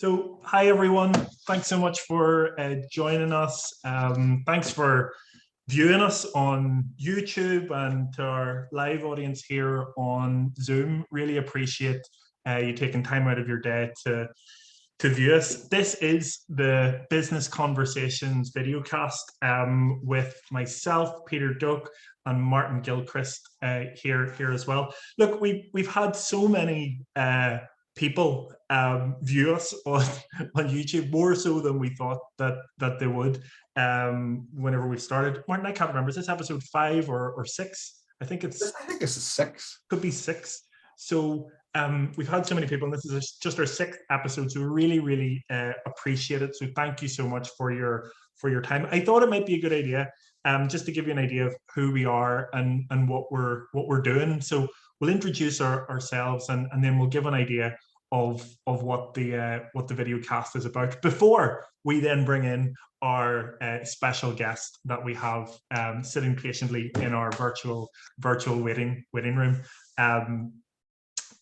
So, hi everyone. Thanks so much for joining us. Thanks for viewing us on YouTube and to our live audience here on Zoom. Really appreciate you taking time out of your day to view us. This is the Business Conversations videocast with myself, Peter Doak, and Martin Gilchrist here as well. Look, we've had so many people view us on YouTube, more so than we thought that they would whenever we started. Martin, I can't remember. Is this episode 5 or 6? I think it's 6. Could be 6. So we've had so many people, and this is just our 6th episode. So we really appreciate it. So thank you so much for your time. I thought it might be a good idea just to give you an idea of who we are and what we're doing. So we'll introduce ourselves and then we'll give an idea of what the video cast is about before we then bring in our special guest that we have sitting patiently in our virtual waiting room.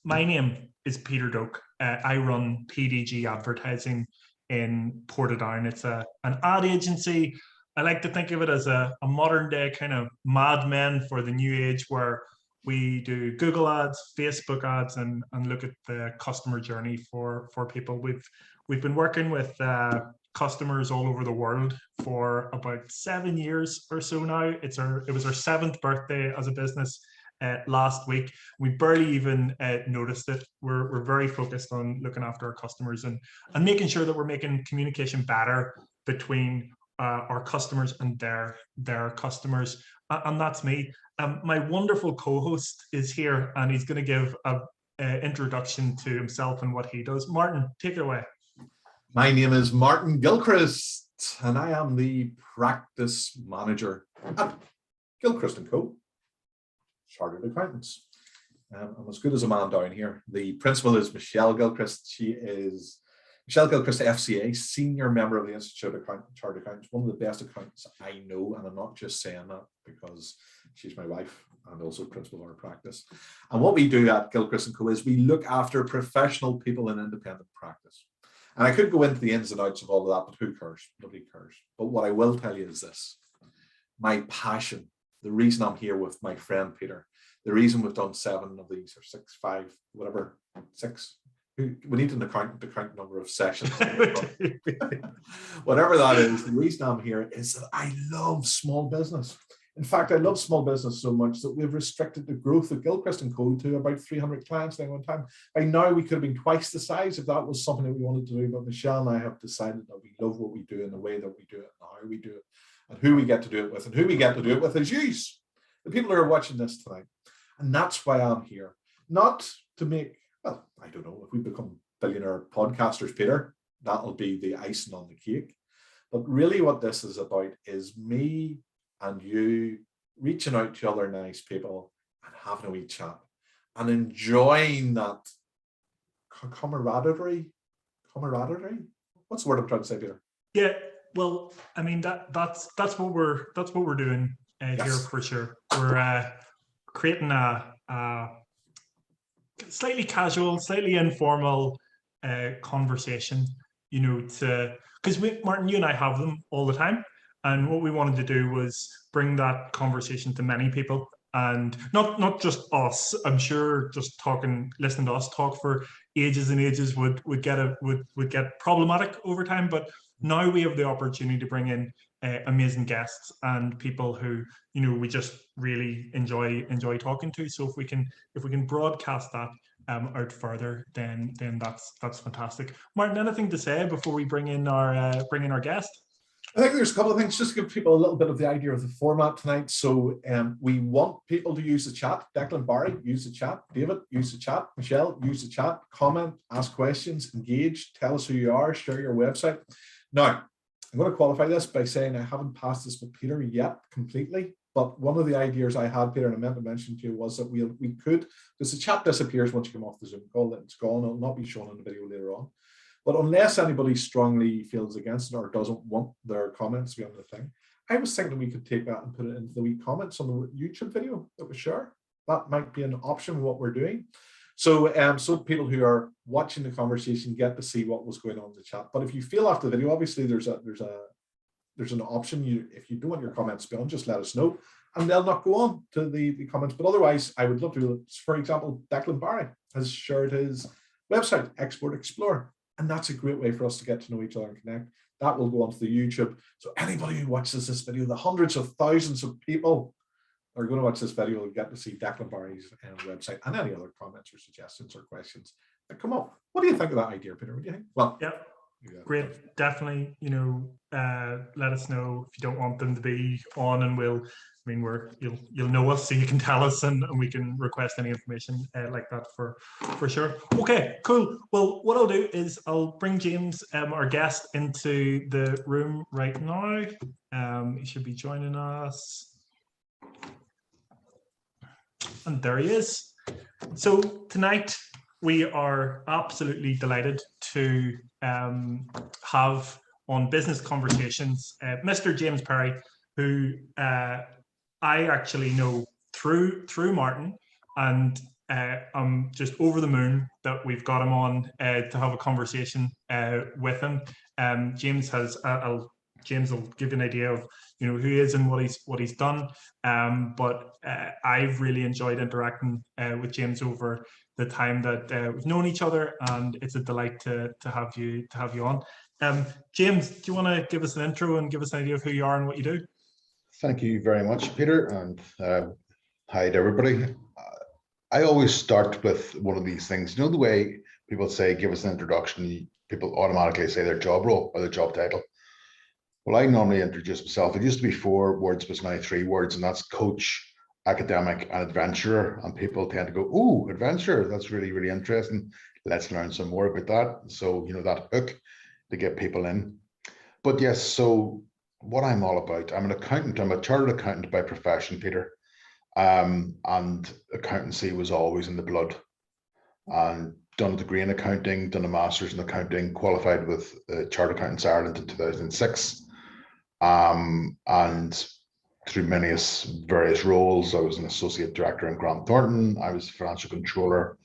My name is Peter Doak. I run PDG Advertising in co.down. It's an ad agency. I like to think of it as a modern day kind of Mad Men for the new age, where we do Google ads, Facebook ads, and look at the customer journey for people. We've been working with customers all over the world for about 7 years or so now. It was our 7th birthday as a business last week. We barely even noticed it. We're very focused on looking after our customers and making sure that we're making communication better between our customers and their customers. And that's me. My wonderful co-host is here, and he's going to give an introduction to himself and what he does. Martin, take it away. My name is Martin Gilchrist, and I am the practice manager at Gilchrist & Co. Chartered Accountants. I'm as good as a man down here. The principal is Michelle Gilchrist. She is Michelle Gilchrist, FCA, senior member of the Institute of Chartered Accountants, one of the best accountants I know, and I'm not just saying that because she's my wife and also principal of our practice. And what we do at Gilchrist & Co. is we look after professional people in independent practice. And I could go into the ins and outs of all of that, but who cares? Nobody cares. But what I will tell you is this: my passion, the reason I'm here with my friend Peter, the reason we've done 7 of these, or 6, 5, whatever, 6. We need an accountant to count the number of sessions. Whatever that is, the reason I'm here is that I love small business. In fact, I love small business so much that we've restricted the growth of Gilchrist & Co. to about 300 clients at one time. By now, we could have been twice the size if that was something that we wanted to do. But Michelle and I have decided that we love what we do and the way that we do it and how we do it and who we get to do it with. And who we get to do it with is you, the people who are watching this tonight. And that's why I'm here. Not to make, well, I don't know, if we become billionaire podcasters, Peter, that'll be the icing on the cake. But really what this is about is me and you reaching out to other nice people and having a wee chat and enjoying that camaraderie. What's the word I'm trying to say, Peter? Yeah, well, I mean that's what we're doing here for sure. We're creating a slightly casual, slightly informal conversation, because Martin, you and I have them all the time. And what we wanted to do was bring that conversation to many people, and not just us. I'm sure just listening to us talk for ages and ages would get problematic over time. But now we have the opportunity to bring in amazing guests and people who we just really enjoy talking to. So if we can broadcast that out further, then that's fantastic. Martin, anything to say before we bring in our guest? I think there's a couple of things just to give people a little bit of the idea of the format tonight. So we want people to use the chat. Declan, Barry, use the chat. David, use the chat. Michelle, use the chat. Comment, ask questions, engage, tell us who you are, share your website. Now, I'm going to qualify this by saying I haven't passed this with Peter yet completely. But one of the ideas I had, Peter, and I meant to mention to you, was that we could, because the chat disappears once you come off the Zoom call, that it's gone. It'll not be shown on the video later on. But unless anybody strongly feels against it or doesn't want their comments to be on the thing, I was thinking we could take that and put it into the wee comments on the YouTube video that we share. That might be an option of what we're doing. So people who are watching the conversation get to see what was going on in the chat. But if you feel after the video, obviously there's an option. If you don't want your comments to be on, just let us know, and they'll not go on to the comments. But otherwise, I would love to. For example, Declan Barry has shared his website, Export Explorer, and that's a great way for us to get to know each other and connect. That will go onto the YouTube. So anybody who watches this video, the hundreds of thousands of people that are going to watch this video will get to see Declan Barry's website and any other comments or suggestions or questions that come up. What do you think of that idea, Peter? What do you think? Well, yeah. Great, definitely. Let us know if you don't want them to be on, and you'll know us, so you can tell us, and we can request any information like that for sure. Okay, cool. Well, what I'll do is I'll bring James, our guest, into the room right now. He should be joining us, and there he is. So tonight we are absolutely delighted to have on Business Conversations Mr. James Perry, who I actually know through Martin, and I'm just over the moon that we've got him on to have a conversation with him. James will give you an idea of who he is and what he's done. But I've really enjoyed interacting with James over the time that we've known each other, and it's a delight to have you on. James, do you want to give us an intro and give us an idea of who you are and what you do? Thank you very much, Peter, and hi to everybody. I always start with one of these things. The way people say, give us an introduction, people automatically say their job role or their job title. Well, I normally introduce myself. It used to be 4 words, but it's now 3 words, and that's coach, academic, and adventurer. And people tend to go, "Ooh, adventurer, that's really, really interesting. Let's learn some more about that." So, that hook to get people in. But yes, so what I'm all about, I'm an accountant. I'm a chartered accountant by profession, Peter. And accountancy was always in the blood. And done a degree in accounting, done a master's in accounting, qualified with Chartered Accountants Ireland in 2006. And through various roles, I was an associate director in Grant Thornton. I was financial controller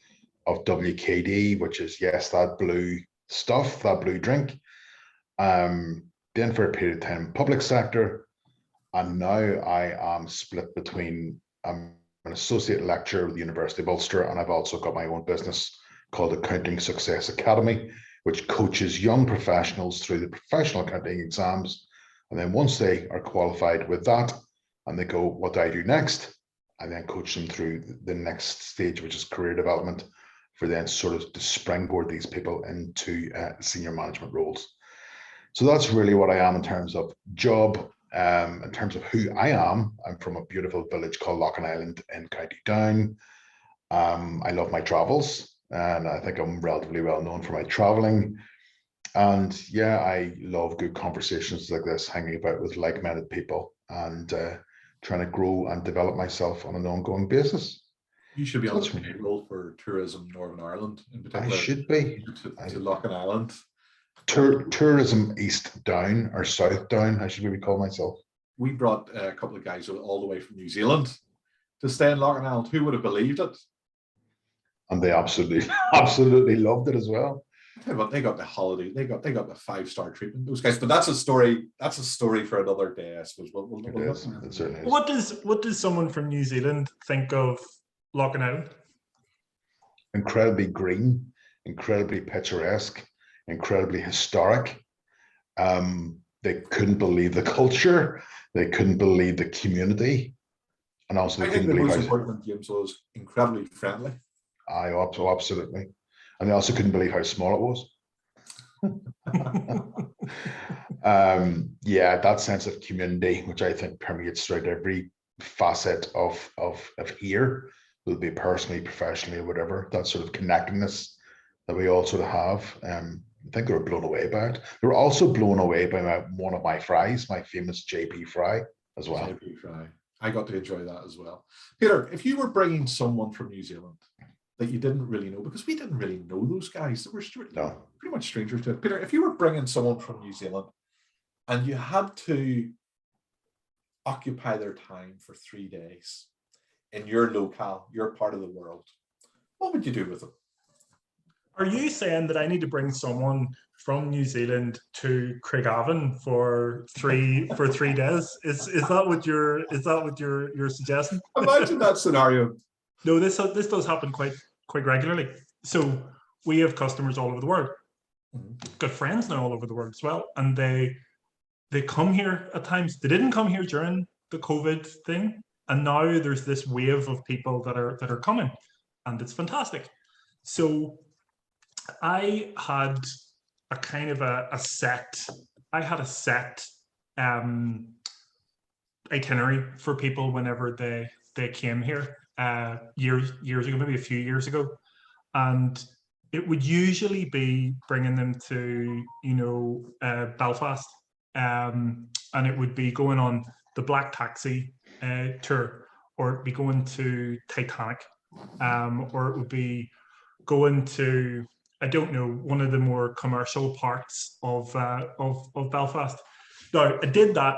of WKD, which is, yes, that blue stuff, that blue drink. Then for a period of time, public sector. And now I am split between, I'm an associate lecturer with the University of Ulster, and I've also got my own business called Accounting Success Academy, which coaches young professionals through the professional accounting exams. And then once they are qualified with that and they go, what do I do next? I then coach them through the next stage, which is career development, for then sort of to springboard these people into senior management roles. So that's really what I am in terms of job. In terms of who I am, I'm from a beautiful village called Loughin Island in County Down. I love my travels, and I think I'm relatively well known for my traveling. And yeah, I love good conversations like this, hanging about with like-minded people, and trying to grow and develop myself on an ongoing basis. You should be on the payroll for Tourism Northern Ireland in particular. I should be. To Loughin Island. Tourism East Down or South Down, I should maybe call myself. We brought a couple of guys all the way from New Zealand to stay in Loughin Island. Who would have believed it? And they absolutely loved it as well. They got the holiday. They got the 5-star treatment. Those guys, but that's a story. That's a story for another day, I suppose. It certainly is. What does someone from New Zealand think of Loughin Island? Incredibly green, incredibly picturesque, incredibly historic. They couldn't believe the culture. They couldn't believe the community, and also they couldn't believe the most important thing, James, was incredibly friendly. Absolutely. And they also couldn't believe how small it was. Yeah, that sense of community, which I think permeates throughout every facet of here, will be personally, professionally, or whatever, that sort of connectedness that we all sort of have. I think they were blown away by it. They were also blown away by one of my fries, my famous JP fry as well. JP fry. I got to enjoy that as well. Peter, if you were bringing someone from New Zealand that you didn't really know, because we didn't really know those guys, that were pretty much strangers to it. Peter, if you were bringing someone from New Zealand and you had to occupy their time for 3 days in your locale, your part of the world, what would you do with them? Are you saying that I need to bring someone from New Zealand to Craigavon for 3 days? Is that what you're suggesting? Imagine that scenario. No, this does happen quite regularly. So we have customers all over the world. Got friends now all over the world as well, and they come here at times. They didn't come here during the COVID thing, and now there's this wave of people that are coming, and it's fantastic. So I had a kind of a set. I had a set itinerary for people whenever they came here years ago, maybe a few years ago, and it would usually be bringing them to Belfast, and it would be going on the Black Taxi tour, or it'd be going to Titanic, or it would be going to, I don't know, one of the more commercial parts of Belfast. No, I did that,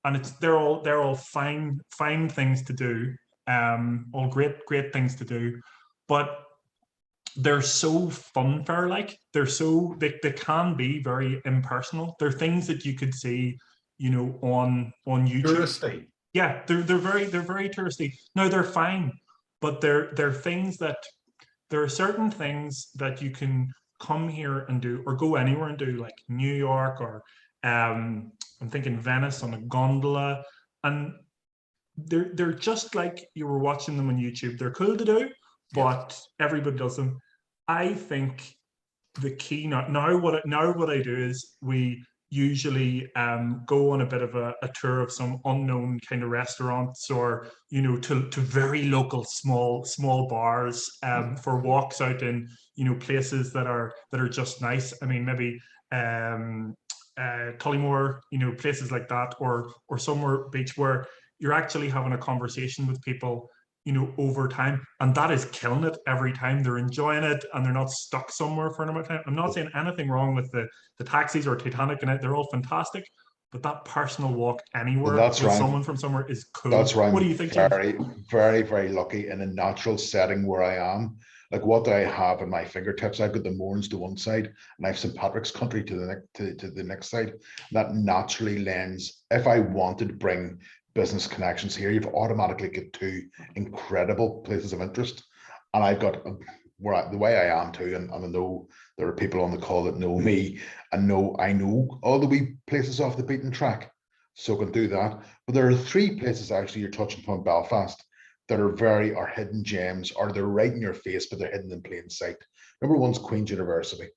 and they're all fine things to do, all great things to do, but they're so funfair like. They can be very impersonal. They're things that you could see, on YouTube. Touristy. Yeah, they're very touristy. No, they're fine, but they're things that there are certain things that you can come here and do, or go anywhere and do, like New York, or I'm thinking Venice on a gondola, and they're just like you were watching them on YouTube. They're cool to do, but everybody does them. I think the key now what I do is we usually go on a bit of a tour of some unknown kind of restaurants, or to very local small bars, for walks out in places that are just nice. I mean, maybe Tullymore, places like that, or somewhere beach where you're actually having a conversation with people over time, and that is killing it every time. They're enjoying it, and they're not stuck somewhere for an amount of time. I'm not saying anything wrong with the taxis or Titanic, and they're all fantastic, but that personal walk anywhere with someone from somewhere is cool. That's right. What do you think, James? Very lucky in a natural setting where I am. Like what I have in my fingertips, I've got the Mournes to one side, and I have St. Patrick's Country to the next side. That naturally lends. If I wanted to bring business connections here, you've automatically got two incredible places of interest, and I've got the way I am too, and I know there are people on the call that know me and I know all the wee places off the beaten track, so I can do that. But there are three places actually you're touching upon Belfast that are hidden gems, or they're right in your face, but they're hidden in plain sight. Number one's Queen's University.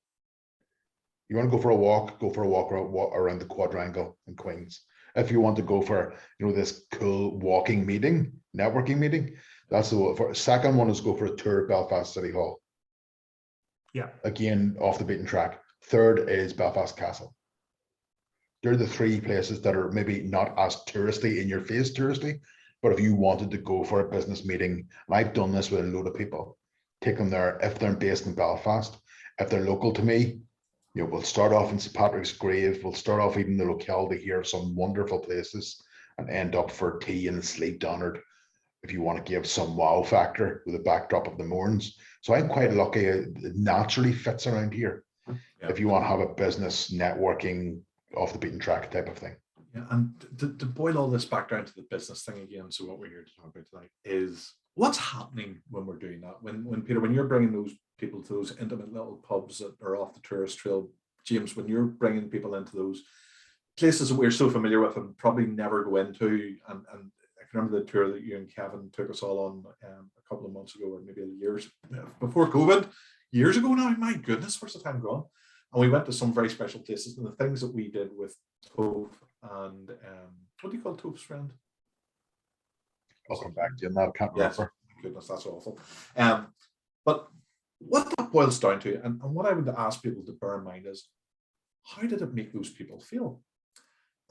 You want to go for a walk around the quadrangle in Queen's. If you want to go for this cool networking meeting, that's the one. Second one is go for a tour of Belfast City Hall. Yeah. Again, off the beaten track. Third is Belfast Castle. They're the three places that are maybe not as touristy in your face touristy, but if you wanted to go for a business meeting, and I've done this with a load of people, take them there if they're based in Belfast. If they're local to me, we'll start off in St. Patrick's Grave. We'll start off even the locality here, some wonderful places, and end up for tea and sleep Donard, if you want to give some wow factor with a backdrop of the Mournes. So I'm quite lucky. It naturally fits around here. Yeah. If you want to have a business networking off the beaten track type of thing. Yeah, and to boil all this back down to the business thing again, so what we're here to talk about tonight is what's happening when we're doing that. When Peter, when you're bringing those people to those intimate little pubs that are off the tourist trail, James, when you're bringing people into those places that we're so familiar with and probably never go into, and I can remember the tour that you and Kevin took us all on a couple of months ago, or maybe years before COVID, years ago now, my goodness, where's the time gone? And we went to some very special places, and the things that we did with Tove and what do you call Tove's friend? I'll come back to you on that. Can't remember. Yes, goodness, that's awful. But what that boils down to, and what I would ask people to bear in mind is, how did it make those people feel?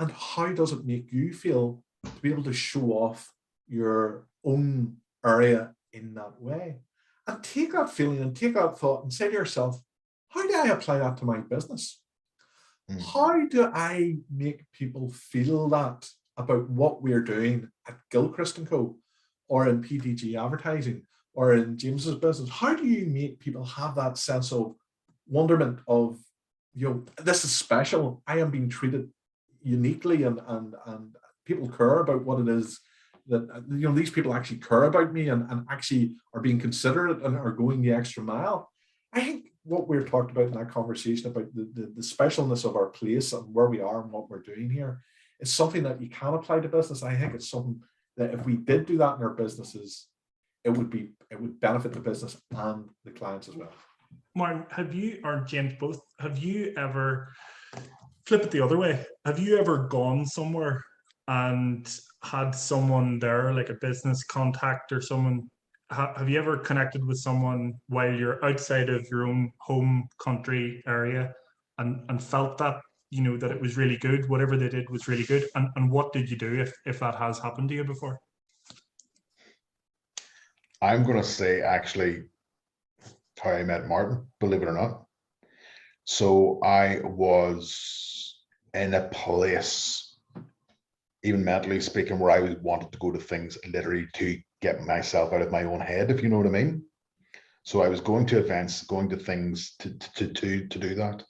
And how does it make you feel to be able to show off your own area in that way? And take that feeling and take that thought and say to yourself, how do I apply that to my business? How do I make people feel that about what we're doing at Gilchrist & Co. or in PDG advertising, or in James's business, how do you make people have that sense of wonderment of, this is special. I am being treated uniquely, and people care about what it is that, these people actually care about me, and actually are being considerate and are going the extra mile. I think what we're talked about in that conversation about the specialness of our place and where we are and what we're doing here is something that you can apply to business. I think it's something that if we did do that in our businesses, it would benefit the business and the clients as well. Martin, have you, or James both, have you ever, flip it the other way, have you ever gone somewhere and had someone there, like a business contact or someone, have you ever connected with someone while you're outside of your own home country area and felt that, that it was really good, whatever they did was really good? And what did you do if that has happened to you before? I'm going to say actually how I met Martin, believe it or not. So I was in a place, even mentally speaking, where I wanted to go to things literally to get myself out of my own head, if you know what I mean. So I was going to events, going to things to do that.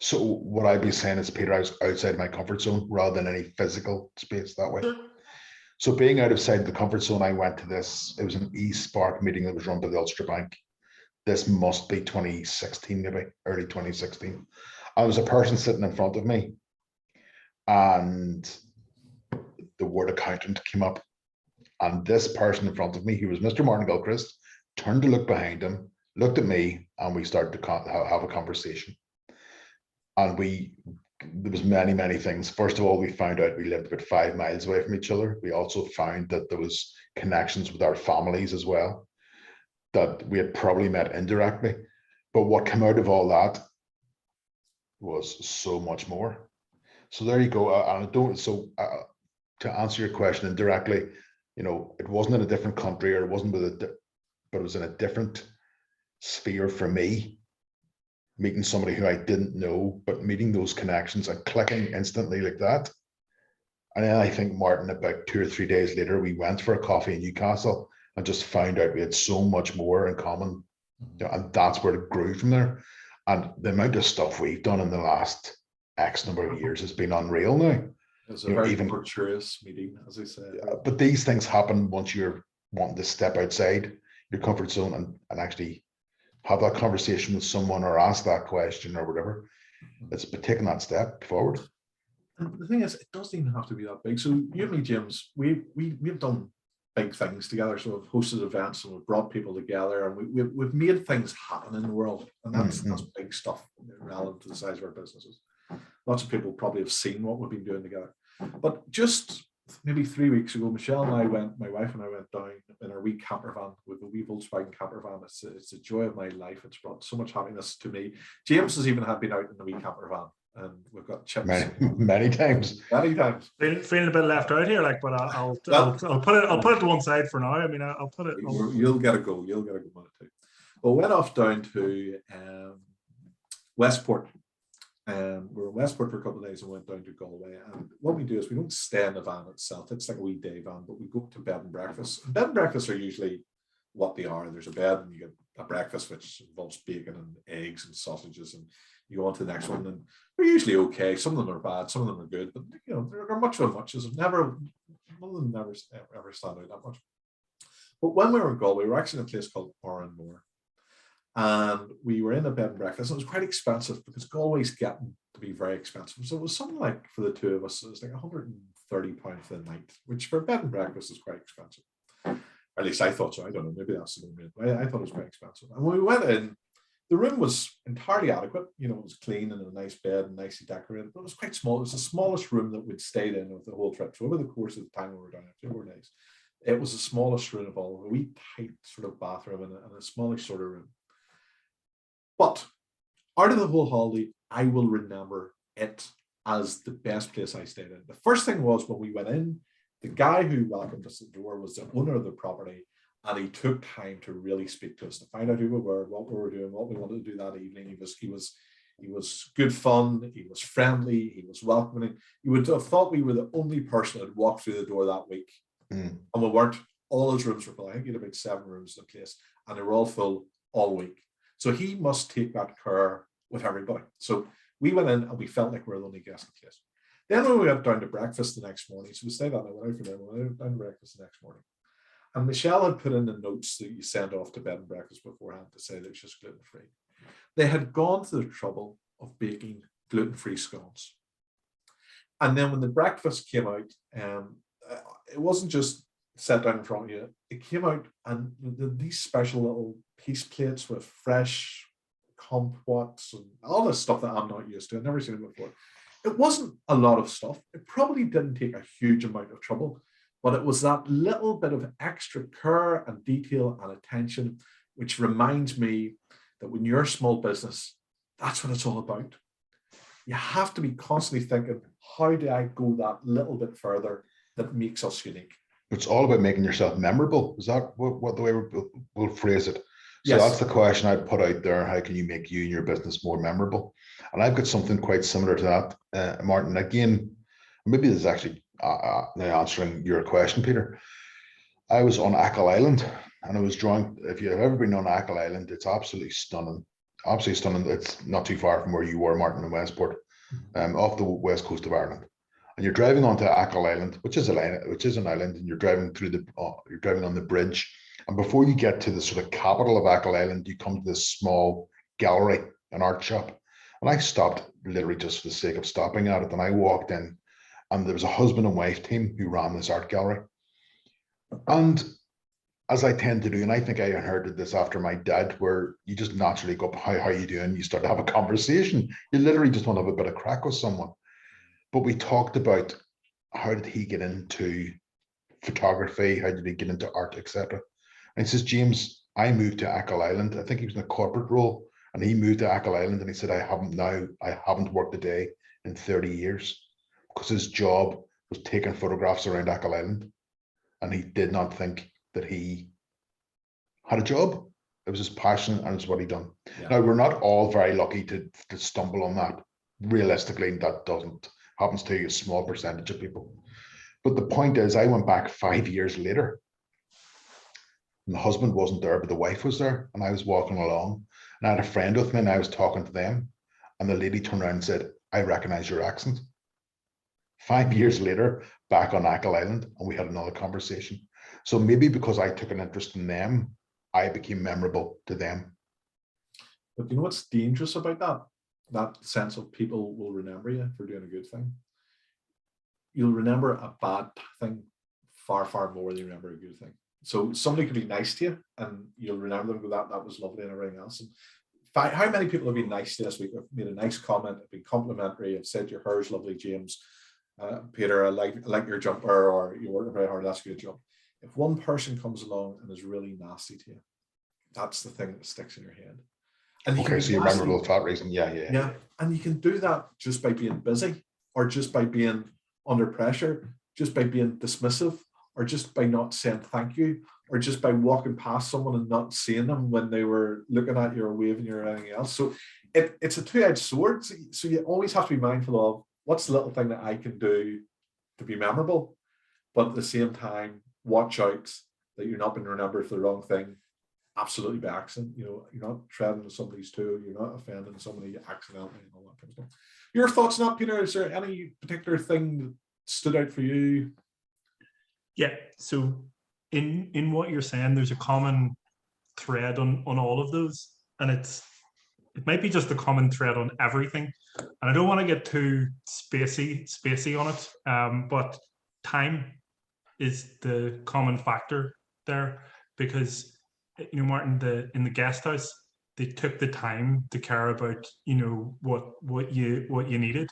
So what I'd be saying is, Peter, I was outside my comfort zone rather than any physical space that way. So being outside the comfort zone, I went to this, it was an eSpark meeting that was run by the Ulster Bank. This must be 2016, maybe early 2016. I was a person sitting in front of me, and the word accountant came up. And this person in front of me, who was Mr. Martin Gilchrist, turned to look behind him, looked at me, and we started to have a conversation. And there was many things. First of all, we found out we lived about 5 miles away from each other. We also found that there was connections with our families as well, that we had probably met indirectly. But what came out of all that was so much more. So there you go. To answer your question indirectly, it wasn't in a different country, or it wasn't but it was in a different sphere for me. Meeting somebody who I didn't know, but meeting those connections and clicking instantly like that. And then I think Martin, about 2 or 3 days later, we went for a coffee in Newcastle and just found out we had so much more in common. And that's where it grew from there. And the amount of stuff we've done in the last X number of years has been unreal now. It's a very fortuitous meeting, as I said. But these things happen once you're wanting to step outside your comfort zone and actually have that conversation with someone, or ask that question, or whatever. It's about taking that step forward. And the thing is, it doesn't even have to be that big. So you and me, James, we've done big things together. So we've hosted events and we've brought people together, and we've made things happen in the world. And that's big stuff relative to the size of our businesses. Lots of people probably have seen what we've been doing together. But just maybe 3 weeks ago, Michelle and I my wife and I went down in our wee camper van, with a wee Volkswagen camper van. It's the joy of my life. It's brought so much happiness to me. James has even been out in the wee camper van, and we've got chips many times. Feeling a bit left out here, but I'll put it to one side for now. I mean, I'll put it. You'll get a go. You'll get a go on it too. Well, went off down to Westport. We were in Westport for a couple of days and went down to Galway. And what we do is we don't stay in the van itself. It's like a wee day van, but we go to bed and breakfast. And bed and breakfasts are usually what they are. There's a bed and you get a breakfast, which involves bacon and eggs and sausages, and you go on to the next one. And they're usually okay. Some of them are bad, some of them are good, but they're much of muches. None of them ever stand out that much. But when we were in Galway, we were actually in a place called Oranmore. And we were in a bed and breakfast. And it was quite expensive because Galway's getting to be very expensive. So it was something like, for the two of us, it was like £130 for the night, which for a bed and breakfast is quite expensive. Or at least I thought so. I don't know. Maybe that's the moment. I thought it was quite expensive. And when we went in, the room was entirely adequate. It was clean and a nice bed and nicely decorated, but it was quite small. It was the smallest room that we'd stayed in with the whole trip. So over the course of the time we were down there, 2 more days, it was the smallest room of all, a wee tight sort of bathroom and a smallish sort of room. But out of the whole holiday, I will remember it as the best place I stayed in. The first thing was, when we went in, the guy who welcomed us at the door was the owner of the property, and he took time to really speak to us, to find out who we were, what we were doing, what we wanted to do that evening. He was good fun. He was friendly. He was welcoming. You would have thought we were the only person that walked through the door that week, and we weren't. all his rooms were full. I think he had about 7 rooms in the place, and they were all full all week. So he must take that care with everybody. So we went in and we felt like we were the only guest in the place. Then when we went down to breakfast the next morning, so we stayed that night, went out for dinner, we went down to breakfast the next morning. And Michelle had put in the notes that you send off to bed and breakfast beforehand to say that it's just gluten-free. They had gone to the trouble of baking gluten-free scones. And then when the breakfast came out, it wasn't just set down in front of you. It came out and these special little piece plates with fresh kumquats and all this stuff that I'm not used to. I've never seen it before. It wasn't a lot of stuff. It probably didn't take a huge amount of trouble, but it was that little bit of extra care and detail and attention, which reminds me that when you're a small business, that's what it's all about. You have to be constantly thinking, how do I go that little bit further that makes us unique? It's all about making yourself memorable. Is that what the way we'll phrase it? So yes. That's the question I'd put out there. How can you make you and your business more memorable? And I've got something quite similar to that, Martin. Again, maybe this is actually now answering your question, Peter. I was on Achill Island and I was drawing. If you've ever been on Achill Island, it's absolutely stunning. Absolutely stunning. It's not too far from where you were, Martin, in Westport, off the west coast of Ireland. And you're driving onto Achill Island, which is an island, and you're driving you're driving on the bridge. And before you get to the sort of capital of Achill Island, you come to this small gallery, an art shop. And I stopped literally just for the sake of stopping at it. And I walked in, and there was a husband and wife team who ran this art gallery. And as I tend to do, and I think I inherited this after my dad, where you just naturally go up, how are you doing? You start to have a conversation. You literally just want to have a bit of crack with someone. But we talked about how did he get into photography? How did he get into art, etc. And he says, James, I moved to Achill Island. I think he was in a corporate role, and he moved to Achill Island, and he said, I haven't worked a day in 30 years because his job was taking photographs around Achill Island, and he did not think that he had a job. It was his passion and it's what he done. Yeah. Now, we're not all very lucky to stumble on that. Realistically, that happens to a small percentage of people. But the point is, I went back 5 years later, and the husband wasn't there, but the wife was there, and I was walking along, and I had a friend with me, and I was talking to them, and the lady turned around and said, I recognize your accent. 5 years later, back on Achill Island, and we had another conversation. So maybe because I took an interest in them, I became memorable to them. But you know what's dangerous about that? That sense of people will remember you for doing a good thing. You'll remember a bad thing far, far more than you remember a good thing. So somebody could be nice to you and you'll remember them, go, that was lovely and everything else. And how many people have been nice to us? We've made a nice comment, have been complimentary, have said your hair's lovely, James. Peter, I like your jumper, or you work very hard, that's a good job. If one person comes along and is really nasty to you, that's the thing that sticks in your head. And okay, so you're memorable for that reason. Yeah. And you can do that just by being busy, or just by being under pressure, just by being dismissive, or just by not saying thank you, or just by walking past someone and not seeing them when they were looking at you or waving you or anything else. So it's a two-edged sword. So you always have to be mindful of what's the little thing that I can do to be memorable, but at the same time, watch out that you're not being remembered for the wrong thing. Absolutely by accident. You're not treading on somebody's toe, you're not offending somebody accidentally and all that kind of stuff. Your thoughts on that, Peter? Is there any particular thing that stood out for you? Yeah, so in what you're saying, there's a common thread on all of those, and it might be just a common thread on everything. And I don't want to get too spacey on it, but time is the common factor there, because Martin, in the guest house, they took the time to care about what you needed.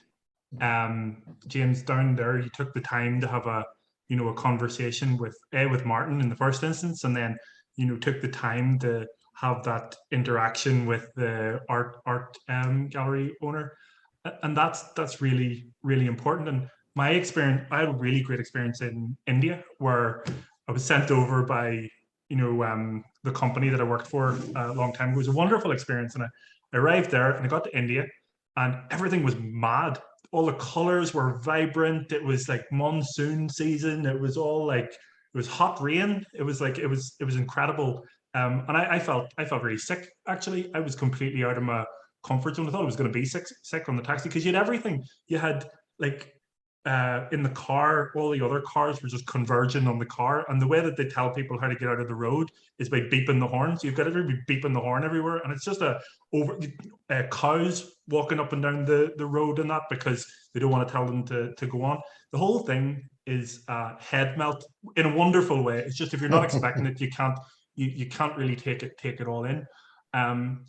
James, down there, you took the time to have a conversation with Martin in the first instance, and then took the time to have that interaction with the art gallery owner, and that's really, really important. And my experience, I had a really great experience in India, where I was sent over by the company that I worked for a long time ago. It was a wonderful experience, and I arrived there and I got to India, and everything was mad. All the colors were vibrant. It was like monsoon season. It was was hot rain. It was like it was incredible. And I felt really sick. Actually, I was completely out of my comfort zone. I thought I was going to be sick on the taxi because you had everything. You had like in the car, all the other cars were just converging on the car. And the way that they tell people how to get out of the road is by beeping the horn. So you've got everybody beeping the horn everywhere. And it's just cows walking up and down the road and that because they don't want to tell them to go on. The whole thing is head melt in a wonderful way. It's just if you're not expecting it, you can't really take it all in.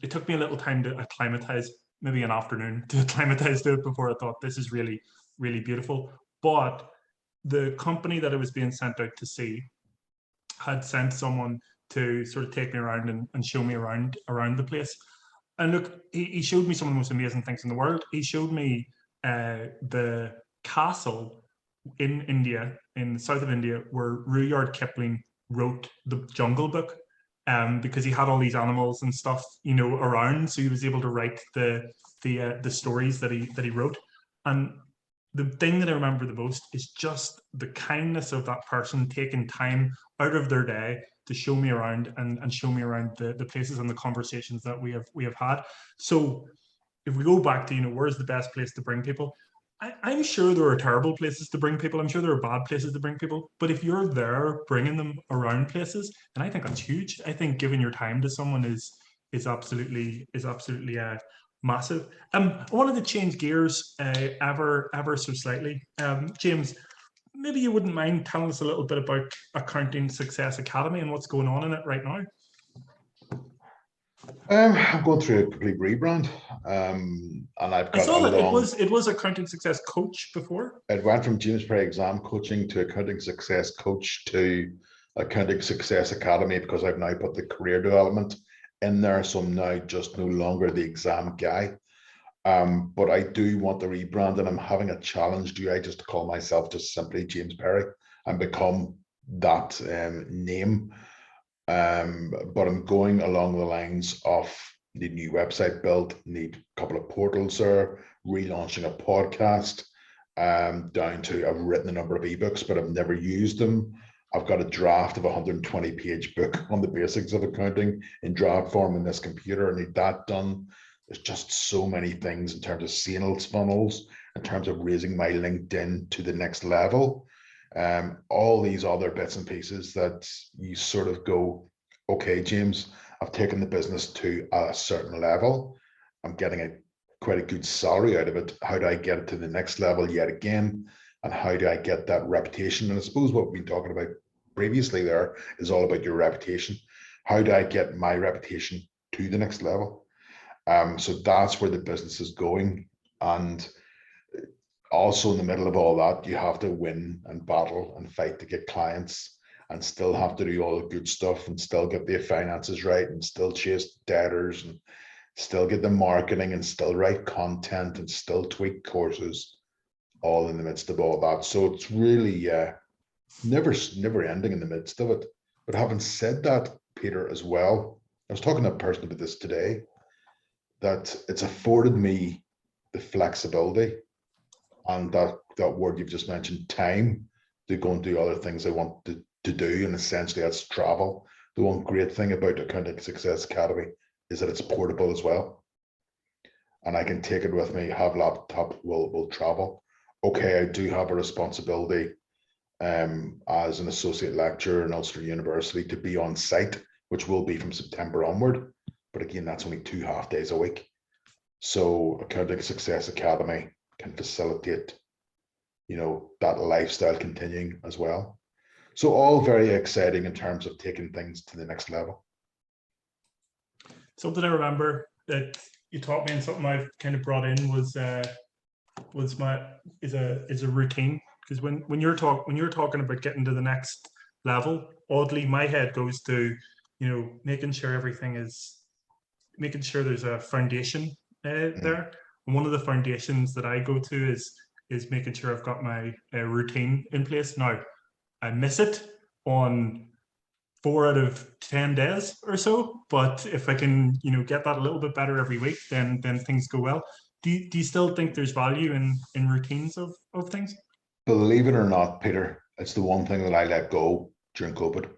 It took me a little time to acclimatize, maybe an afternoon to acclimatize to it before I thought this is really, really beautiful. But the company that I was being sent out to see had sent someone to sort of take me around and show me around the place. And look, he showed me some of the most amazing things in the world. He showed me the castle in India, in the south of India, where Rudyard Kipling wrote the Jungle Book, because he had all these animals and stuff, around, so he was able to write the stories that he wrote. And the thing that I remember the most is just the kindness of that person taking time out of their day to show me around and show me around the places and the conversations that we have had. So if we go back to, where's the best place to bring people? I'm sure there are terrible places to bring people. I'm sure there are bad places to bring people. But if you're there bringing them around places, then I think that's huge. I think giving your time to someone is absolutely massive. I wanted to change gears ever so slightly. James, maybe you wouldn't mind telling us a little bit about Accounting Success Academy and what's going on in it right now. I'm going through a complete rebrand, and I've got. I saw that it was Accounting Success Coach before. It went from James Perry Exam Coaching to Accounting Success Coach to Accounting Success Academy, because I've now put the career development in there, so I'm now just no longer the exam guy. But I do want to rebrand, and I'm having a challenge. Do I just call myself just simply James Perry and become that name? But I'm going along the lines of need new website built, need a couple of portals there, relaunching a podcast, down to I've written a number of ebooks, but I've never used them. I've got a draft of a 120-page book on the basics of accounting in draft form in this computer. I need that done. There's just so many things in terms of sales funnels, in terms of raising my LinkedIn to the next level. All these other bits and pieces that you sort of go, okay, James, I've taken the business to a certain level. I'm getting quite a good salary out of it. How do I get it to the next level yet again? And how do I get that reputation? And I suppose what we've been talking about previously there is all about your reputation. How do I get my reputation to the next level? So that's where the business is going. And also in the middle of all that, you have to win and battle and fight to get clients, and still have to do all the good stuff and still get the finances right and still chase debtors and still get the marketing and still write content and still tweak courses, all in the midst of all that. So it's really never ending in the midst of it. But having said that, Peter, as well, I was talking to a person about this today, that it's afforded me the flexibility and that word you've just mentioned, time, to go and do other things I want to do, and essentially that's travel. The one great thing about Accounting Success Academy is that it's portable as well, and I can take it with me, have laptop, will travel. Okay, I do have a responsibility as an associate lecturer in Ulster University to be on site, which will be from September onward, but again, that's only 2 half days a week. So Accounting Success Academy can facilitate, that lifestyle continuing as well. So all very exciting in terms of taking things to the next level. Something I remember that you taught me, and something I've kind of brought in was a routine. Because when you're talking about getting to the next level, oddly my head goes to making sure there's a foundation there. And one of the foundations that I go to is making sure I've got my routine in place. Now, I miss it on 4 out of 10 days or so, but if I can, get that a little bit better every week, then things go well. Do you still think there's value in routines of things? Believe it or not, Peter, it's the one thing that I let go during COVID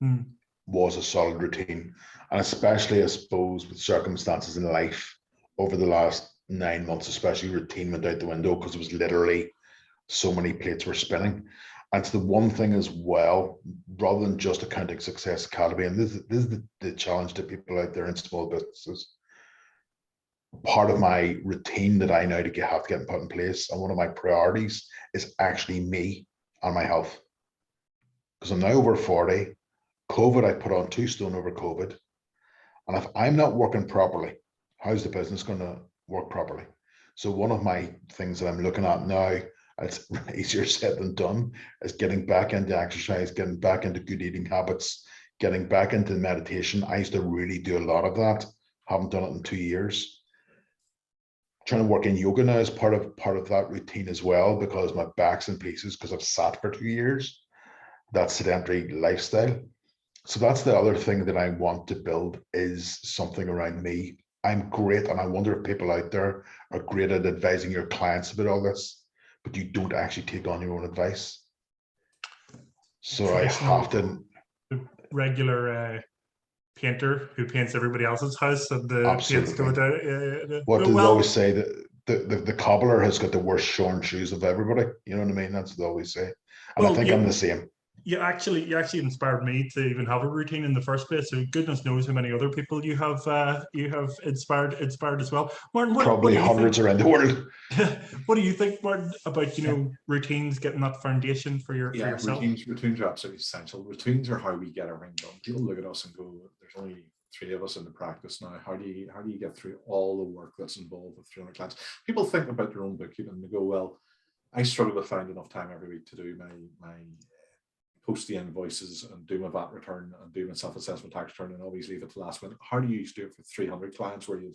Mm. was a solid routine. And especially, I suppose, with circumstances in life over the last 9 months, especially, routine went out the window because it was literally so many plates were spinning. And it's the one thing as well, rather than just accounting success academy, and this is the challenge to people out there in small businesses. Part of my routine that I now have to get put in place, and one of my priorities is actually me and my health. Because I'm now over 40. COVID, I put on 2 stone over COVID. And if I'm not working properly, how's the business going to work properly? So one of my things that I'm looking at now, it's easier said than done, is getting back into exercise, getting back into good eating habits, getting back into meditation. I used to really do a lot of that. Haven't done it in 2 years. Trying to work in yoga now as part of that routine as well, because my back's in pieces because I've sat for 2 years. That sedentary lifestyle. So that's the other thing that I want to build, is something around me. I'm great, and I wonder if people out there are great at advising your clients about all this, but you don't actually take on your own advice. So I have to. The regular painter who paints everybody else's house, and the paints go down. What do they always say? That the cobbler has got the worst shorn shoes of everybody. You know what I mean? That's what they always say. And I think I'm the same. You actually inspired me to even have a routine in the first place. So goodness knows how many other people you have inspired as well. Martin, probably hundreds around the world. What do you think, Martin, about routines, getting that foundation for yourself? Routines are absolutely essential. Routines are how we get everything done. People look at us and go, "There's only 3 of us in the practice now. How do you get through all the work that's involved with 300 clients?" People think about their own bookkeeping and they go, "Well, I struggle to find enough time every week to do my post the invoices and do my VAT return and do my self-assessment tax return and always leave it to last minute." How do you do it for 300 clients where you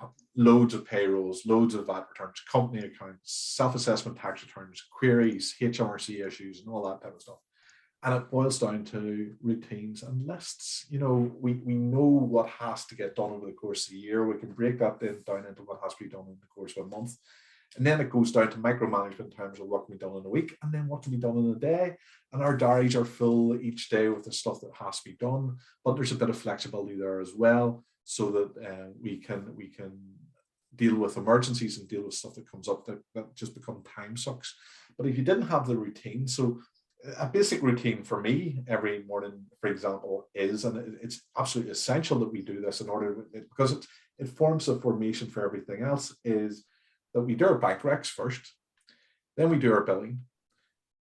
have loads of payrolls, loads of VAT returns, company accounts, self-assessment tax returns, queries, HMRC issues, and all that type of stuff? And it boils down to routines and lists. We know what has to get done over the course of the year. We can break that down into what has to be done in the course of a month. And then it goes down to micromanagement in terms of what can be done in a week, and then what can be done in a day. And our diaries are full each day with the stuff that has to be done, but there's a bit of flexibility there as well, so that we can deal with emergencies and deal with stuff that comes up that just become time sucks. But if you didn't have the routine, so a basic routine for me every morning, for example, is, and it's absolutely essential that we do this in order, because it forms the formation for everything else, is that we do our bank recs first, then we do our billing,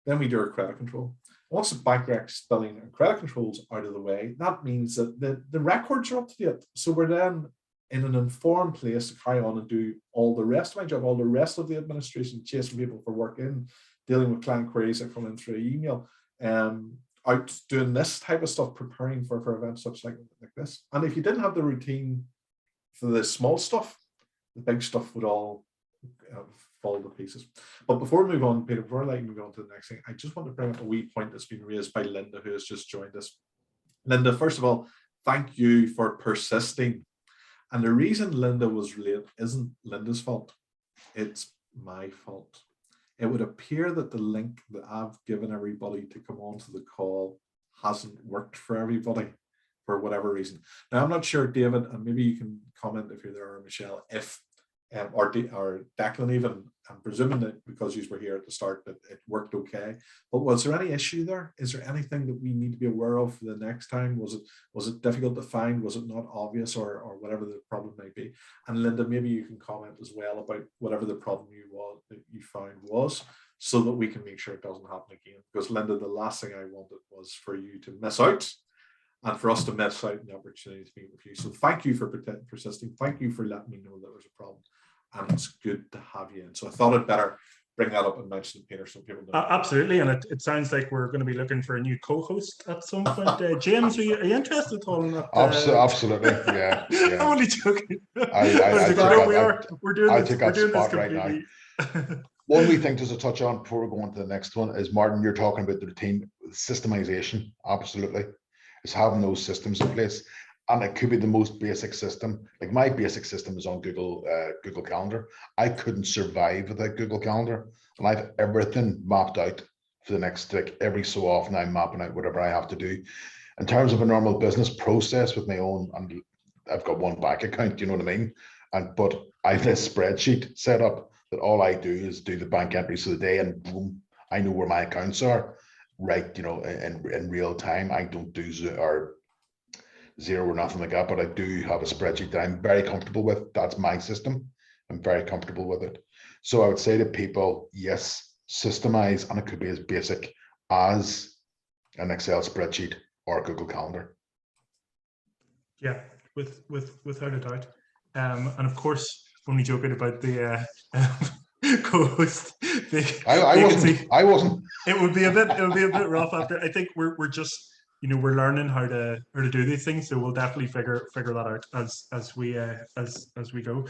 then we do our credit control. Once the bank recs, billing, and credit controls out of the way, that means that the records are up to date. So we're then in an informed place to carry on and do all the rest of my job, all the rest of the administration, chasing people for work in, dealing with client queries that come in through email, out doing this type of stuff, preparing for events such like this. And if you didn't have the routine for the small stuff, the big stuff would all fall to pieces. But before we move on, Peter, before I let you move on to the next thing, I just want to bring up a wee point that's been raised by Linda, who has just joined us. Linda, first of all, thank you for persisting. And the reason Linda was late isn't Linda's fault. It's my fault. It would appear that the link that I've given everybody to come onto the call hasn't worked for everybody for whatever reason. Now, I'm not sure, David, and maybe you can comment if you're there, or Michelle, if or Declan even, I'm presuming that because you were here at the start that it worked okay. But was there any issue there? Is there anything that we need to be aware of for the next time? Was it difficult to find? Was it not obvious, or whatever the problem might be? And Linda, maybe you can comment as well about whatever the problem you found was, so that we can make sure it doesn't happen again. Because Linda, the last thing I wanted was for you to miss out, and for us to miss out on the opportunity to meet with you. So thank you for persisting. Thank you for letting me know that there's a problem. And it's good to have you in. So I thought I'd better bring that up and mention it, Peter, so people know. Absolutely. And it sounds like we're going to be looking for a new co-host at some point. James, are you interested at all in that? Absolutely. Yeah. I'm only joking. We're doing that spot right now. One wee thing just to touch on before we go on to the next one is, Martin, you're talking about the routine systemization. Absolutely. It's having those systems in place. And it could be the most basic system. Like my basic system is on Google Calendar. I couldn't survive without Google Calendar. And I have everything mapped out for the next, like every so often I'm mapping out whatever I have to do. In terms of a normal business process with my own, and I've got one bank account, you know what I mean? But I have this spreadsheet set up that all I do is do the bank entries of the day, and boom, I know where my accounts are, right? You know, in real time. I don't do zero or nothing like that, but I do have a spreadsheet that I'm very comfortable with. That's my system. I'm very comfortable with it. So I would say to people, yes, systemize, and it could be as basic as an Excel spreadsheet or a Google Calendar. Yeah, without a doubt. And of course, when we joke about the co-host, I wasn't. It would be a bit rough after. I think we're just, you know, we're learning how to do these things, so we'll definitely figure that out as we go.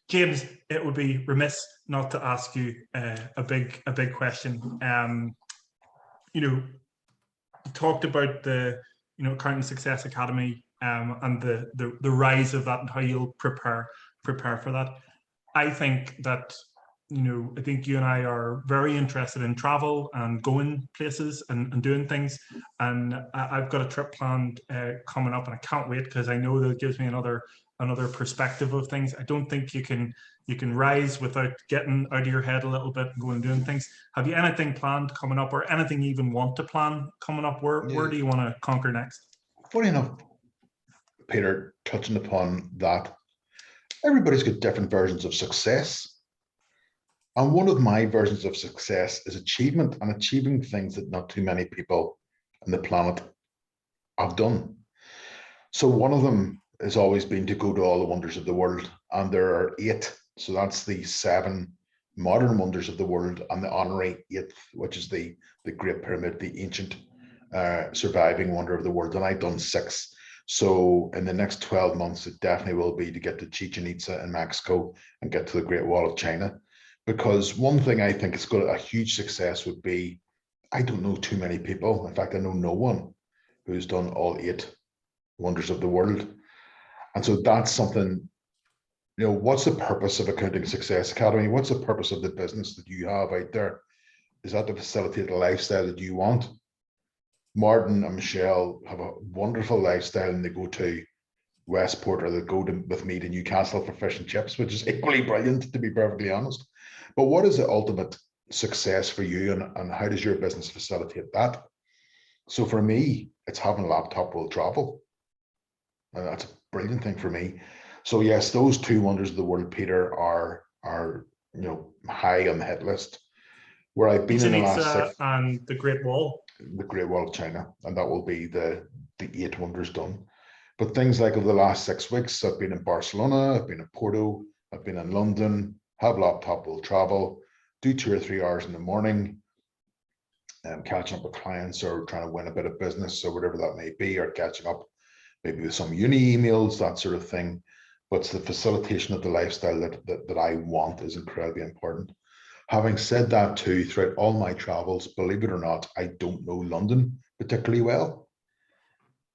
James, it would be remiss not to ask you a big question. You know, you talked about the, you know, Accounting Success Academy, and the rise of that and how you'll prepare for that. I think that, you know, I think you and I are very interested in travel and going places and doing things. And I've got a trip planned coming up, and I can't wait, because I know that it gives me another perspective of things. I don't think you can rise without getting out of your head a little bit and going and doing things. Have you anything planned coming up, or anything you even want to plan coming up? Where do you want to conquer next? Funny enough, Peter, touching upon that, everybody's got different versions of success. And one of my versions of success is achievement, and achieving things that not too many people on the planet have done. So one of them has always been to go to all the wonders of the world, and there are 8. So that's the 7 modern wonders of the world, and the honorary 8th, which is the Great Pyramid, the ancient surviving wonder of the world. And I've done 6. So in the next 12 months, it definitely will be to get to Chichen Itza in Mexico and get to the Great Wall of China. Because one thing I think is got a huge success would be, I don't know too many people. In fact, I know no one who's done all 8 wonders of the world. And so that's something, you know, what's the purpose of Accounting Success Academy? What's the purpose of the business that you have out there? Is that to facilitate the lifestyle that you want? Martin and Michelle have a wonderful lifestyle, and they go to Westport, or they go with me to Newcastle for fish and chips, which is equally brilliant, to be perfectly honest. But what is the ultimate success for you, and how does your business facilitate that? So for me, it's having a laptop will travel. And that's a brilliant thing for me. So yes, those 2 wonders of the world, Peter, are you know, high on the hit list. Where I've been in the last 6, and the Great Wall. The Great Wall of China, and that will be the 8 wonders done. But things like over the last 6 weeks, I've been in Barcelona, I've been in Porto, I've been in London, have laptop will travel, do 2 or 3 hours in the morning, catching up with clients, or trying to win a bit of business, or whatever that may be, or catching up maybe with some uni emails, that sort of thing. But it's the facilitation of the lifestyle that I want is incredibly important. Having said that too, throughout all my travels, believe it or not, I don't know London particularly well.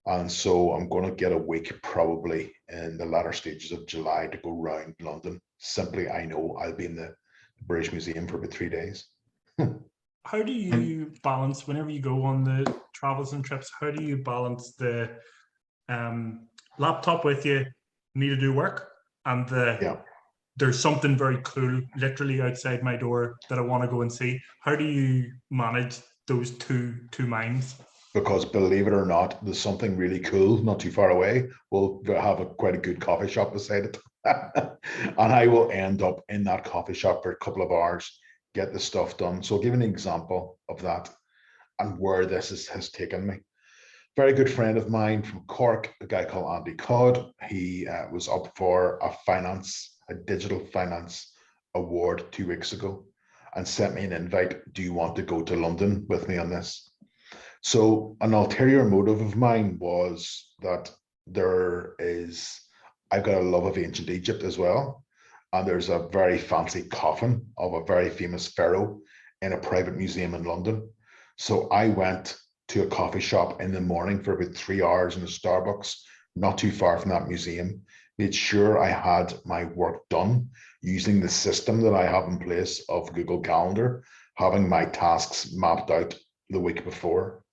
And so I'm going to get a week probably in the latter stages of July to go around London. Simply, I know I'll be in the British Museum for about 3 days. How do you balance, whenever you go on the travels and trips, how do you balance the laptop with you, need to do work, and there's something very cool literally outside my door that I want to go and see? How do you manage those two minds? Because believe it or not, there's something really cool not too far away. We'll have quite a good coffee shop beside it. And I will end up in that coffee shop for a couple of hours, get the stuff done. So I'll give an example of that and where this has taken me. Very good friend of mine from Cork, a guy called Andy Codd. He was up for a digital finance award 2 weeks ago, and sent me an invite. Do you want to go to London with me on this? So an ulterior motive of mine was that I've got a love of ancient Egypt as well. And there's a very fancy coffin of a very famous pharaoh in a private museum in London. So I went to a coffee shop in the morning for about 3 hours in a Starbucks, not too far from that museum, made sure I had my work done using the system that I have in place of Google Calendar, having my tasks mapped out the week before,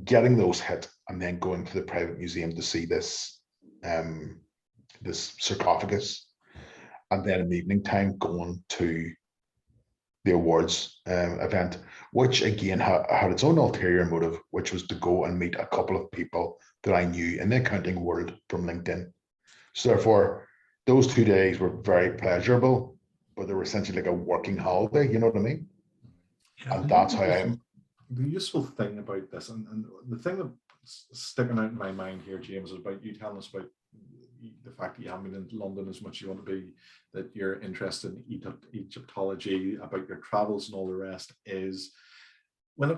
getting those hit, and then going to the private museum to see this this sarcophagus, and then in the evening time going to the awards event, which again had its own ulterior motive, which was to go and meet a couple of people that I knew in the accounting world from LinkedIn. So therefore, those 2 days were very pleasurable, but they were essentially like a working holiday, you know what I mean? Yeah. And that's how the useful thing about this, and the thing that's sticking out in my mind here, James, is about you telling us about the fact that you haven't been in London as much as you want to be, that you're interested in Egyptology, about your travels and all the rest, is when you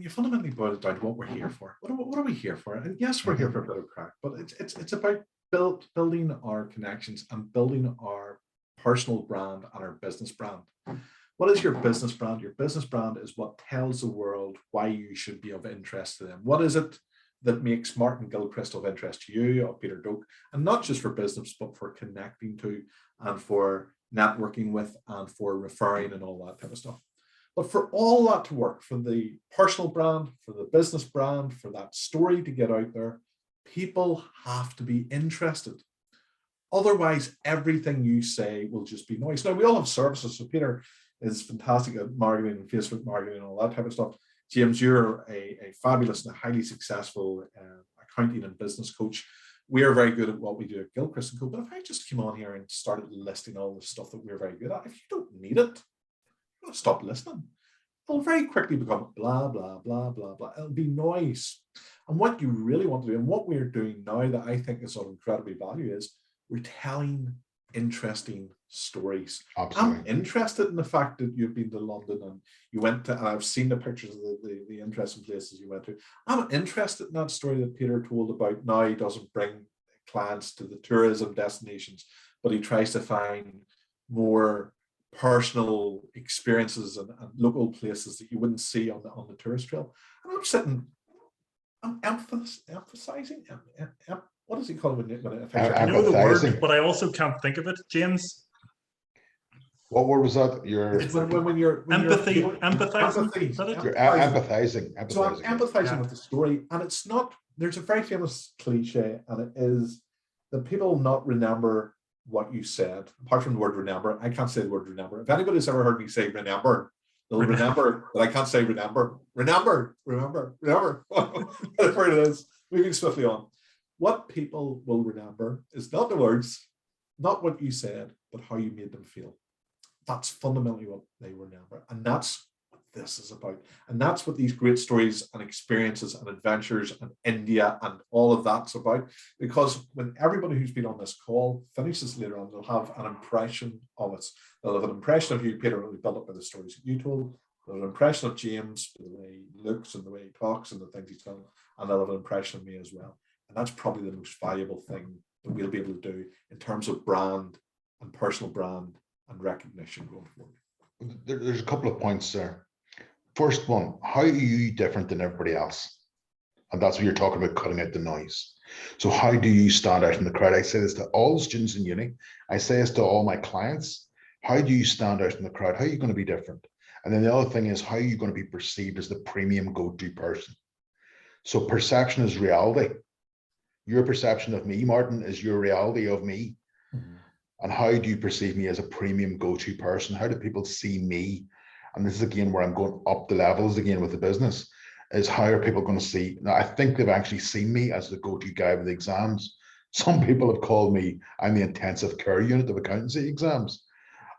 fundamentally boil it down to what we're here for. What are we here for? And yes, we're here for a bit of crack, but it's about building our connections and building our personal brand and our business brand. What is your business brand? Your business brand is what tells the world why you should be of interest to them. What is it that makes Martin Gilchrist of interest to you, or Peter Doak, and not just for business, but for connecting to and for networking with and for referring and all that type of stuff. But for all that to work, for the personal brand, for the business brand, for that story to get out there, people have to be interested. Otherwise, everything you say will just be noise. Now, we all have services. So Peter is fantastic at marketing and Facebook marketing and all that type of stuff. James, you're a fabulous and a highly successful accounting and business coach. We are very good at what we do at Gilchrist and Co. But if I just came on here and started listing all the stuff that we're very good at, if you don't need it, you'll stop listening. It'll very quickly become blah, blah, blah, blah, blah. It'll be noise. And what you really want to do, and what we're doing now that I think is of incredible value, is we're telling interesting stories. Absolutely. I'm interested in the fact that you've been to London and you went to, and I've seen the pictures of the interesting places you went to. I'm interested in that story that Peter told about. Now he doesn't bring clients to the tourism destinations, but he tries to find more personal experiences and local places that you wouldn't see on the tourist trail. And I'm sitting, I'm emphasizing, what does he call it when it affects I know the word, but I also can't think of it, James. What word was that? When you're empathy, empathizing. You're empathizing. So I'm empathizing with the story, and it's not. There's a very famous cliche, and it is that people will not remember what you said. Apart from the word remember, I can't say the word remember. If anybody's ever heard me say remember, they'll remember that I can't say remember. Remember. Whatever it is. Moving swiftly on. What people will remember is not the words, not what you said, but how you made them feel. That's fundamentally what they remember. And that's what this is about. And that's what these great stories and experiences and adventures and India and all of that's about. Because when everybody who's been on this call finishes later on, they'll have an impression of it. They'll have an impression of you, Peter, will be built up by the stories that you told. They'll have an impression of James, the way he looks and the way he talks and the things he's done. And they'll have an impression of me as well. And that's probably the most valuable thing that we'll be able to do in terms of brand and personal brand and recognition going forward. There's a couple of points there. First one, how are you different than everybody else? And that's what you're talking about, cutting out the noise. So how do you stand out in the crowd? I say this to all the students in uni. I say this to all my clients. How do you stand out in the crowd? How are you going to be different? And then the other thing is, how are you going to be perceived as the premium go-to person? So perception is reality. Your perception of me, Martin, is your reality of me. Mm-hmm. And how do you perceive me as a premium go-to person? How do people see me? And this is again where I'm going up the levels again with the business, is how are people going to see? Now, I think they've actually seen me as the go-to guy with the exams. Some people have called me, I'm the intensive care unit of accountancy exams.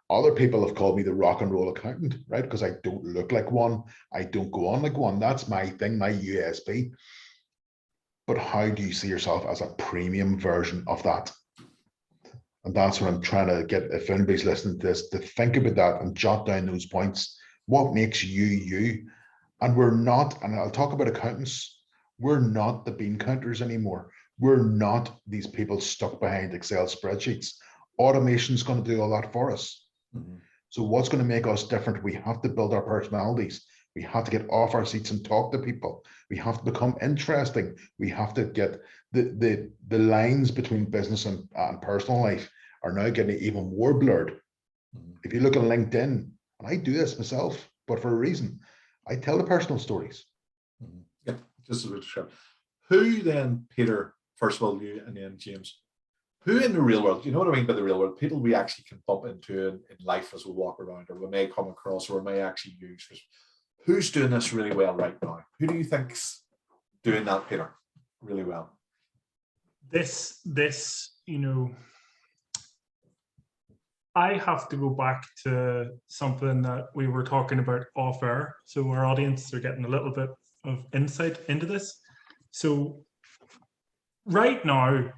Other people have called me the rock and roll accountant, right? Because I don't look like one. I don't go on like one. That's my thing, my USP. But how do you see yourself as a premium version of that? And that's what I'm trying to get, if anybody's listening to this, to think about that and jot down those points. What makes you, you? And we're not, and I'll talk about accountants, we're not the bean counters anymore. We're not these people stuck behind Excel spreadsheets. Automation is going to do all that for us. Mm-hmm. So what's going to make us different? We have to build our personalities. We have to get off our seats and talk to people. We have to become interesting. We have to get the lines between business and personal life are now getting even more blurred. Mm-hmm. If you look at LinkedIn, And I do this myself, but for a reason. I tell the personal stories. Yeah, just as we described. Who then, Peter, first of all, you, and then James, who in the real world, you know what I mean by the real world, people we actually can bump into in life as we walk around, or we may come across, or we may actually use, who's doing this really well right now? Who do you think's doing that, Peter, really well? This, I have to go back to something that we were talking about off air. So our audience are getting a little bit of insight into this. So right now,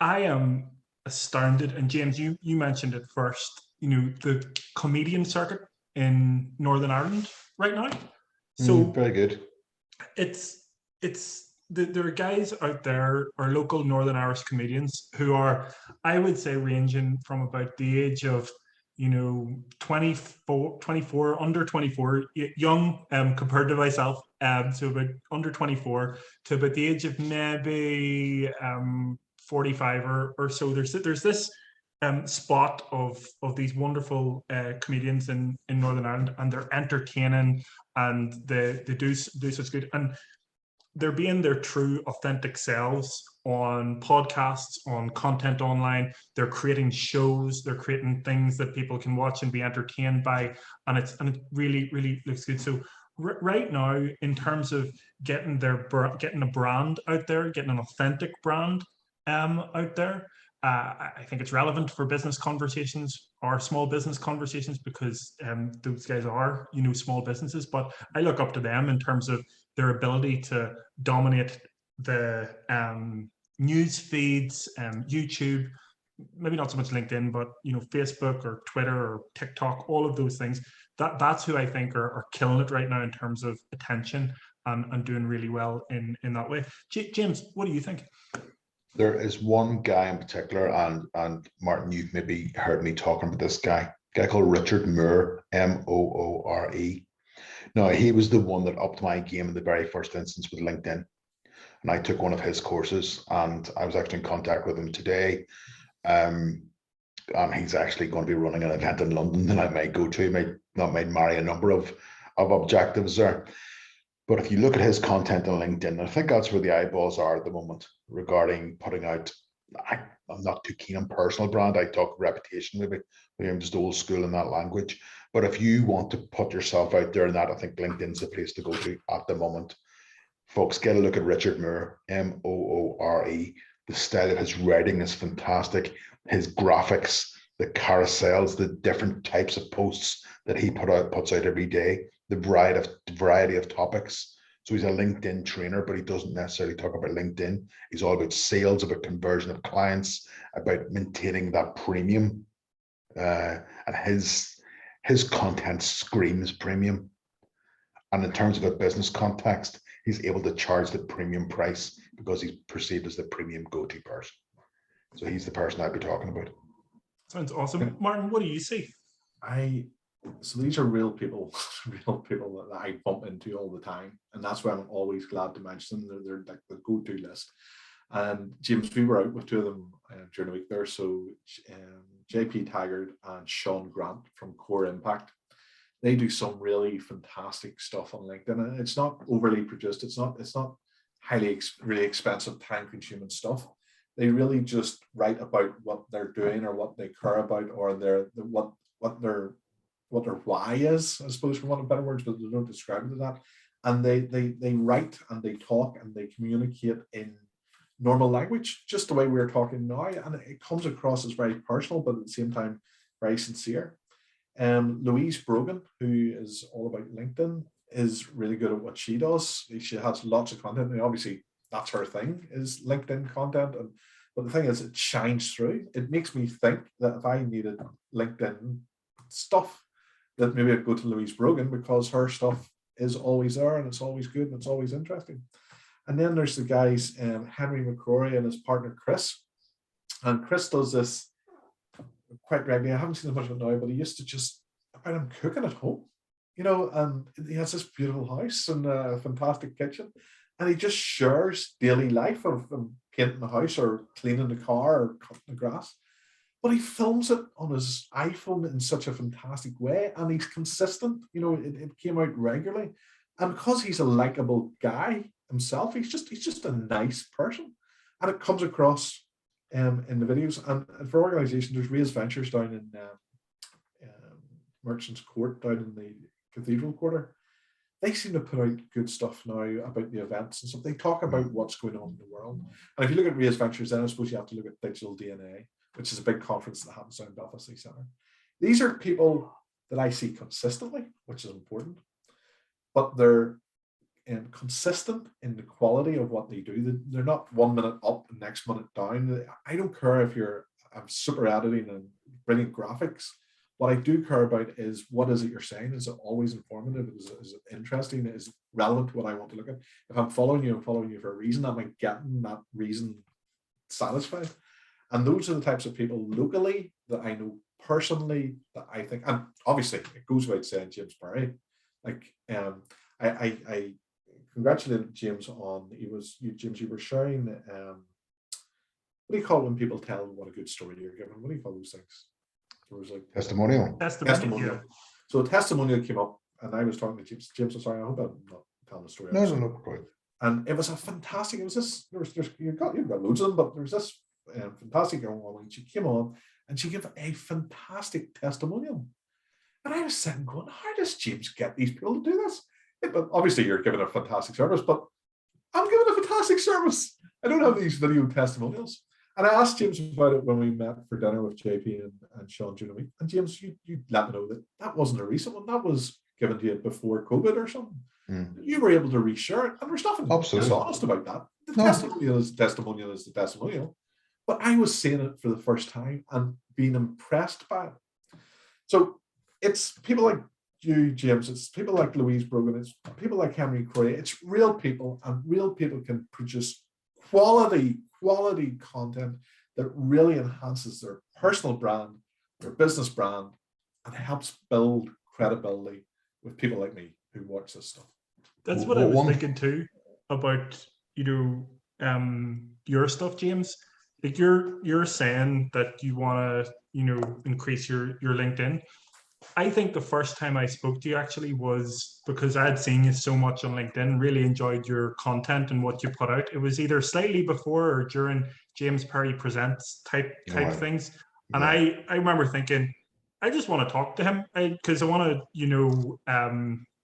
I am astounded, and James, you mentioned it first, the comedian circuit in Northern Ireland right now. So Very good. there are guys out there, our local Northern Irish comedians, who are, I would say, ranging from about the age of 24, under 24, young compared to myself, so about under 24 to about the age of maybe 45 or so. There's this spot of these wonderful comedians in Northern Ireland, and they're entertaining, and they do such good, and they're being their true authentic selves on podcasts, on content online. They're creating shows, they're creating things that people can watch and be entertained by, and it really, really looks good. So right now, in terms of getting a brand out there, getting an authentic brand out there, I think it's relevant for business conversations or small business conversations, because those guys are, small businesses. But I look up to them in terms of their ability to dominate the news feeds, YouTube, maybe not so much LinkedIn, but Facebook or Twitter or TikTok, all of those things. That's who I think are killing it right now in terms of attention, and doing really well in that way. James, what do you think? There is one guy in particular, and Martin, you've maybe heard me talking about this guy called Richard Moore, Moore. Now, he was the one that upped my game in the very first instance with LinkedIn. And I took one of his courses, and I was actually in contact with him today. And he's actually going to be running an event in London that I might go to. Might marry a number of objectives there. But if you look at his content on LinkedIn, I think that's where the eyeballs are at the moment regarding putting out. I'm not too keen on personal brand. I talk reputation, maybe. I'm just old school in that language. But if you want to put yourself out there in that, I think LinkedIn's the place to go to at the moment. Folks, get a look at Richard Moore, Moore. The style of his writing is fantastic. His graphics, the carousels, the different types of posts that he puts out every day, the variety of topics. So he's a LinkedIn trainer, but he doesn't necessarily talk about LinkedIn. He's all about sales, about conversion of clients, about maintaining that premium. And his content screams premium. And in terms of a business context, he's able to charge the premium price because he's perceived as the premium go-to person. So he's the person I'd be talking about. Sounds awesome. Martin, what do you see? So these are real people that I bump into all the time, and that's why I'm always glad to mention them. They're like the go-to list. And James, we were out with two of them during the week there. So JP Taggart and Sean Grant from Core Impact. They do some really fantastic stuff on LinkedIn, and it's not overly produced. It's not really expensive, time-consuming stuff. They really just write about what they're doing or what they care about, or what their why is, I suppose, for want of better words, but they don't describe it as that. And they write and they talk and they communicate in normal language, just the way we're talking now, and it comes across as very personal, but at the same time very sincere. Louise Brogan, who is all about LinkedIn, is really good at what she does. She has lots of content, and obviously that's her thing, is LinkedIn content. But the thing is, it shines through. It makes me think that if I needed LinkedIn stuff, that maybe I'd go to Louise Brogan, because her stuff is always there and it's always good and it's always interesting. And then there's the guys, Henry McCrory and his partner Chris. And Chris does this quite regularly. I haven't seen as much of it now, but he used to just about him cooking at home, and he has this beautiful house and a fantastic kitchen. And he just shares daily life of painting the house or cleaning the car or cutting the grass. but he films it on his iPhone in such a fantastic way, and he's consistent. You know, it came out regularly, and because he's a likable guy himself, he's just a nice person, and it comes across in the videos. And for organisations, there's Raise Ventures down in Merchants Court, down in the Cathedral Quarter. They seem to put out good stuff now about the events and stuff. They talk about what's going on in the world. And if you look at Raise Ventures, then I suppose you have to look at Digital DNA, which is a big conference that happens down in Belfast City Centre. These are people that I see consistently, which is important, but they're consistent in the quality of what they do. They're not 1 minute up and next minute down. I don't care if you're super editing and brilliant graphics. What I do care about is, what is it you're saying? Is it always informative? Is it interesting? Is it relevant to what I want to look at? If I'm following you for a reason. Am I getting that reason satisfied? And those are the types of people locally that I know personally that I think, and obviously it goes without saying, James Perry. Like, I congratulated James on, James, you were sharing, what do you call it when people tell what a good story you're giving? What do you call those things? There was like Testimonial. Testimonial. So a testimonial came up, and I was talking to James. James, I'm sorry, I hope I'm not telling the story. No, quite. And it was a fantastic. It was this. You've got loads of them, but there's this fantastic young woman. She came on, and she gave a fantastic testimonial. And I was sitting going, how does James get these people to do this? But obviously, you're giving a fantastic service, but I'm giving a fantastic service. I don't have these video testimonials. And I asked James about it when we met for dinner with JP and Sean during the week. And James, you let me know that wasn't a recent one. That was given to you before COVID or something. You were able to reshare it. And there's nothing dishonest about that. The testimonial is the testimonial. But I was seeing it for the first time and being impressed by it. So it's people like you, James. It's people like Louise Brogan. It's people like Henry Croy. It's real people, and real people can produce quality content that really enhances their personal brand, their business brand, and helps build credibility with people like me who watch this stuff. That's what I was thinking too about, your stuff, James. Like you're saying that you want to, increase your LinkedIn. I think the first time I spoke to you actually was because I had seen you so much on LinkedIn, really enjoyed your content and what you put out. It was either slightly before or during James Perry Presents type things. And I remember thinking, I just want to talk to him because I want to,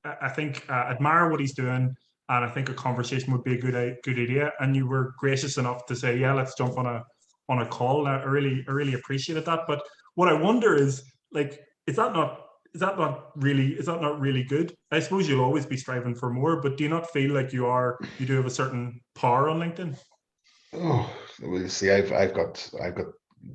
I think admire what he's doing. And I think a conversation would be a good idea. And you were gracious enough to say, yeah, let's jump on a call. And I really appreciated that. But what I wonder is, like, is that not really good? I suppose you'll always be striving for more, but do you not feel like you do have a certain power on LinkedIn? Oh, well, see, I've got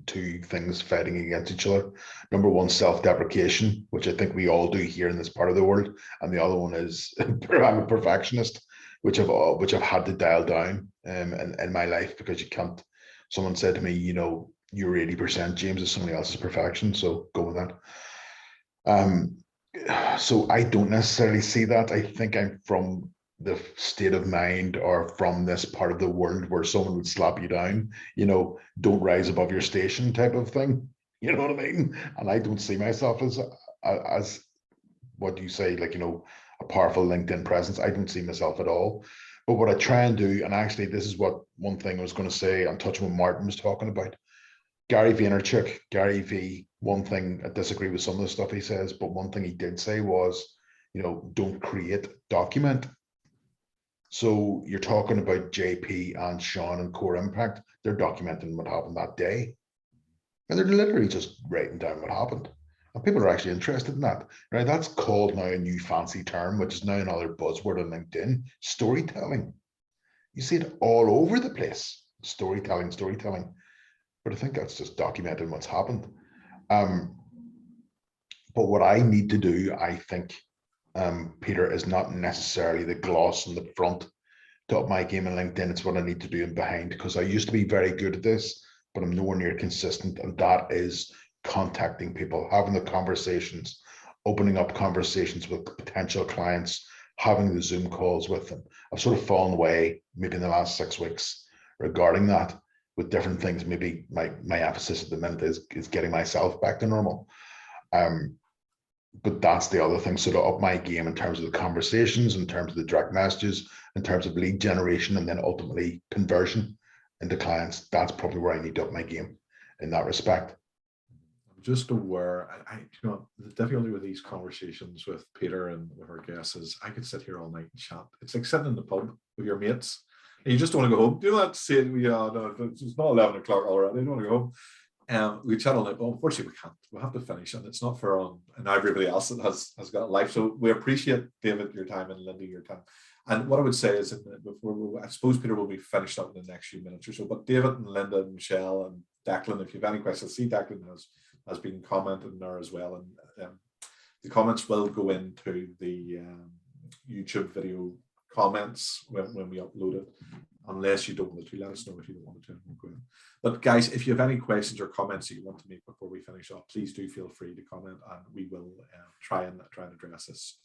two things fighting against each other. Number one, self-deprecation, which I think we all do here in this part of the world, and the other one is I'm a perfectionist, which I've had to dial down in my life, because you can't. Someone said to me, you're 80%, James, is somebody else's perfection, so go with that. So I don't necessarily see that. I think I'm from the state of mind, or from this part of the world where someone would slap you down, don't rise above your station type of thing. You know what I mean? And I don't see myself as what you say, like, a powerful LinkedIn presence. I don't see myself at all. But what I try and do, and actually this is what one thing I was going to say, I'm touching what Martin was talking about. Gary Vaynerchuk, Gary V, one thing I disagree with some of the stuff he says, but one thing he did say was, don't create, document. So you're talking about JP and Sean and Core Impact. They're documenting what happened that day. And they're literally just writing down what happened. And people are actually interested in that. Right? That's called now a new fancy term, which is now another buzzword on LinkedIn, storytelling. You see it all over the place. Storytelling. But I think that's just documenting what's happened. But what I need to do, I think, Peter, is not necessarily the gloss on the front to up my game on LinkedIn. It's what I need to do in behind, because I used to be very good at this, but I'm nowhere near consistent. And that is contacting people, having the conversations, opening up conversations with potential clients, having the Zoom calls with them. I've sort of fallen away maybe in the last 6 weeks regarding that. with different things. Maybe my emphasis at the minute is getting myself back to normal. But that's the other thing. So to up my game in terms of the conversations, in terms of the direct messages, in terms of lead generation, and then ultimately conversion into clients, that's probably where I need to up my game in that respect. I'm just aware, you know, the difficulty with these conversations with Peter and with our guests is I could sit here all night and chat. It's like sitting in the pub with your mates and you just want to go home. Do you know that saying, no, it's not 11 o'clock already, I don't want to go home. We chat all night, but unfortunately we can't. We'll have to finish, and it's not fair on and everybody else that has got a life. So we appreciate, David, your time, and Lindy, your time. And what I would say is, I suppose Peter will be finished up in the next few minutes or so, but David and Linda and Michelle and Declan, if you have any questions, see Declan has been commenting there as well. And the comments will go into the YouTube video comments when we upload it, unless you don't want to. Let us know if you don't want to. But guys, if you have any questions or comments that you want to make before we finish up, please do feel free to comment, and we will try and address this.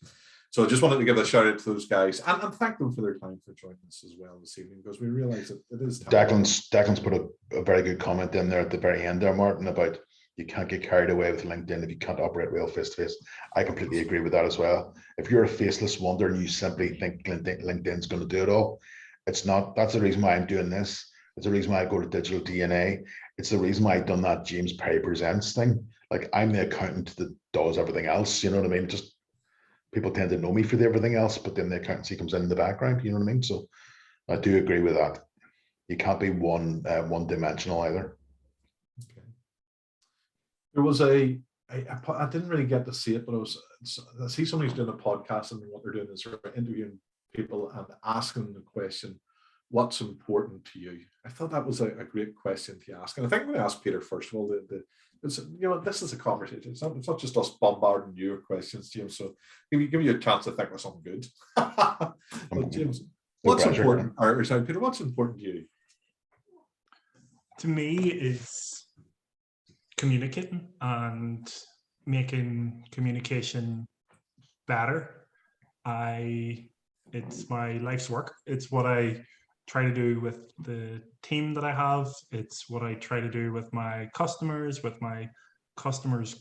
So I just wanted to give a shout out to those guys and thank them for their time for joining us as well this evening, because we realize that it is time. Declan's put a very good comment in there at the very end there, Martin, about you can't get carried away with LinkedIn if you can't operate well face to face. I completely agree with that as well. If you're a faceless wonder and you simply think LinkedIn's going to do it all, it's not. That's the reason why I'm doing this. It's the reason why I go to Digital DNA. It's the reason why I've done that James Perry Presents thing. Like, I'm the accountant that does everything else. You know what I mean? Just people tend to know me for everything else, but then the accountancy comes in the background. You know what I mean? So I do agree with that. You can't be one dimensional either. Okay. There was I didn't really get to see it, but I see somebody's doing a podcast, and what they're doing is they're interviewing people and asking the question, what's important to you? I thought that was a great question to ask. And I think I'm going to ask Peter first of all, this is a conversation. It's not just us bombarding you with questions, James. So give you a chance to think of something good. But James, what's important? Or sorry, Peter, what's important to you? To me, is communicating and making communication better. It's my life's work. It's what I try to do with the team that I have. It's what I try to do with my customers,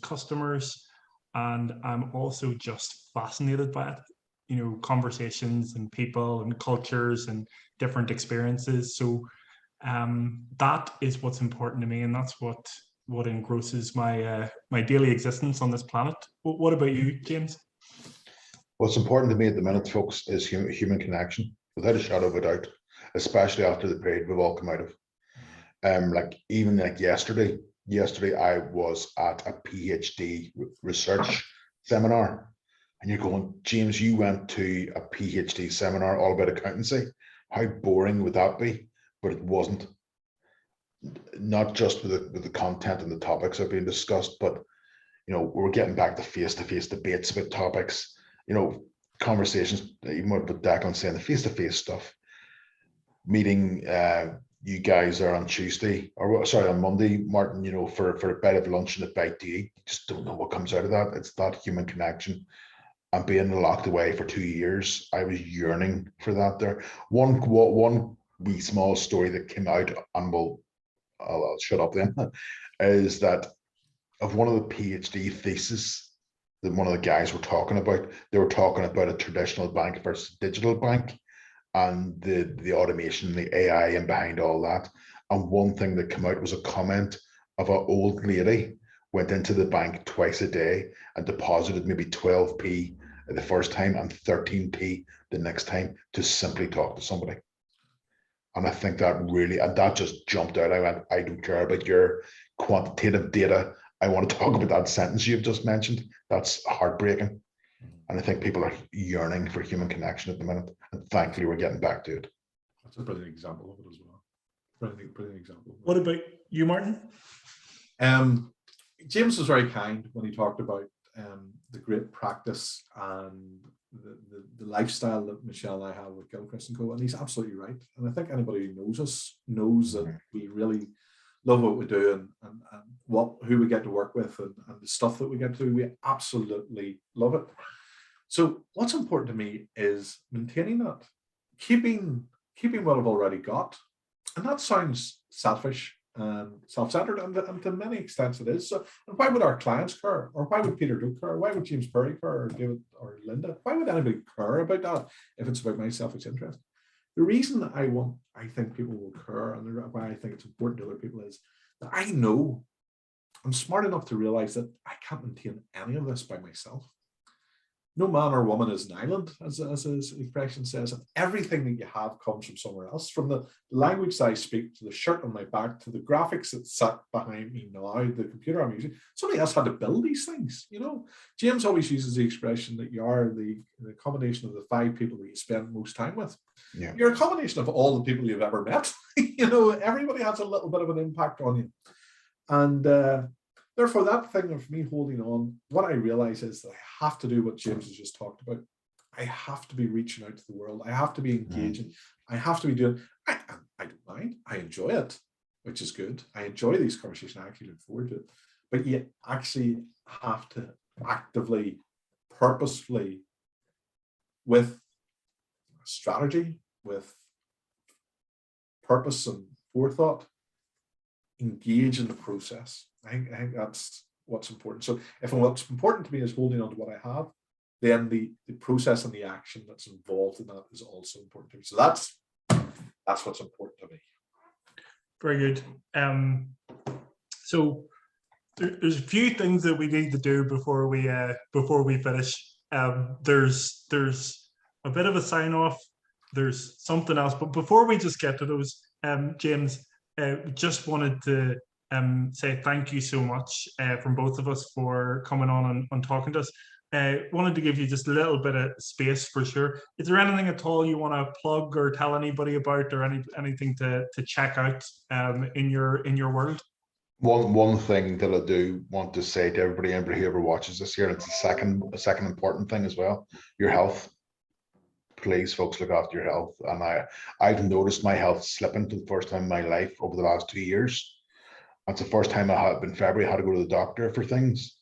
customers. And I'm also just fascinated by it, you know, conversations and people and cultures and different experiences. So that is what's important to me. And that's what engrosses my my daily existence on this planet. What about you, James? What's important to me at the minute, folks, is human connection, without a shadow of a doubt, especially after the period we've all come out of. Even yesterday I was at a PhD research seminar, and you're going, James, you went to a PhD seminar all about accountancy. How boring would that be? But it wasn't. Not just with the content and the topics that are being discussed, but you know, we're getting back to face-to-face debates about topics. You know, conversations, even what Declan saying, the face-to-face stuff. Meeting you guys are on Tuesday, or sorry, on Monday, Martin, you know, for a bite of lunch and a bite to eat. You just don't know what comes out of that. It's that human connection. And being locked away for 2 years, I was yearning for that there. One wee small story that came out, and I'll shut up then, is that of one of the PhD theses that one of the guys were talking about, they were talking about a traditional bank versus digital bank, and the automation, the AI and behind all that. And one thing that came out was a comment of an old lady went into the bank twice a day and deposited maybe 12p the first time and 13p the next time to simply talk to somebody. And I think that just jumped out. I went, I don't care about your quantitative data. I want to talk about that sentence you've just mentioned. That's heartbreaking. And I think people are yearning for human connection at the minute. And thankfully, we're getting back to it. That's a brilliant example of it as well. Brilliant example. What about you, Martin? James was very kind when he talked about the great practice and the lifestyle that Michelle and I have with Gilchrist and Co. And he's absolutely right. And I think anybody who knows us knows that we really love what we do and who we get to work with and the stuff that we get to do. We absolutely love it. So what's important to me is maintaining that, keeping what I've already got. And that sounds selfish and self-centered, and to many extents it is. So, and why would our clients care, or why would Peter Doak care, why would James Perry care, or David or Linda? Why would anybody care about that if it's about my selfish interest? The reason I think people will care, and why I think it's important to other people, is that I know I'm smart enough to realize that I can't maintain any of this by myself. No man or woman is an island, as his expression says, and everything that you have comes from somewhere else. From the language that I speak, to the shirt on my back, to the graphics that sit behind me now, the computer I'm using, somebody else had to build these things. James always uses the expression that you are the combination of the 5 people that you spend most time with. Yeah. You're a combination of all the people you've ever met. Everybody has a little bit of an impact on you, and therefore, that thing of me holding on, what I realize is that I have to do what James has just talked about. I have to be reaching out to the world. I have to be engaging. I have to be doing, I don't mind. I enjoy it, which is good. I enjoy these conversations. I actually look forward to it. But you actually have to actively, purposefully, with strategy, with purpose and forethought, engage in the process. I think that's what's important. So if what's important to me is holding on to what I have, then the process and the action that's involved in that is also important to me. So that's what's important to me. Very good. So there's a few things that we need to do before we finish. There's a bit of a sign off. There's something else, but before we just get to those, James, just wanted to say thank you so much from both of us for coming on and talking to us. Wanted to give you just a little bit of space for sure. Is there anything at all you want to plug or tell anybody about, or anything to check out in your world? One thing that I do want to say to everybody who ever watches this here, and it's a second important thing as well, your health. Please, folks, look after your health. And I've noticed my health slipping for the first time in my life over the last 2 years. That's the first time in February I had to go to the doctor for things.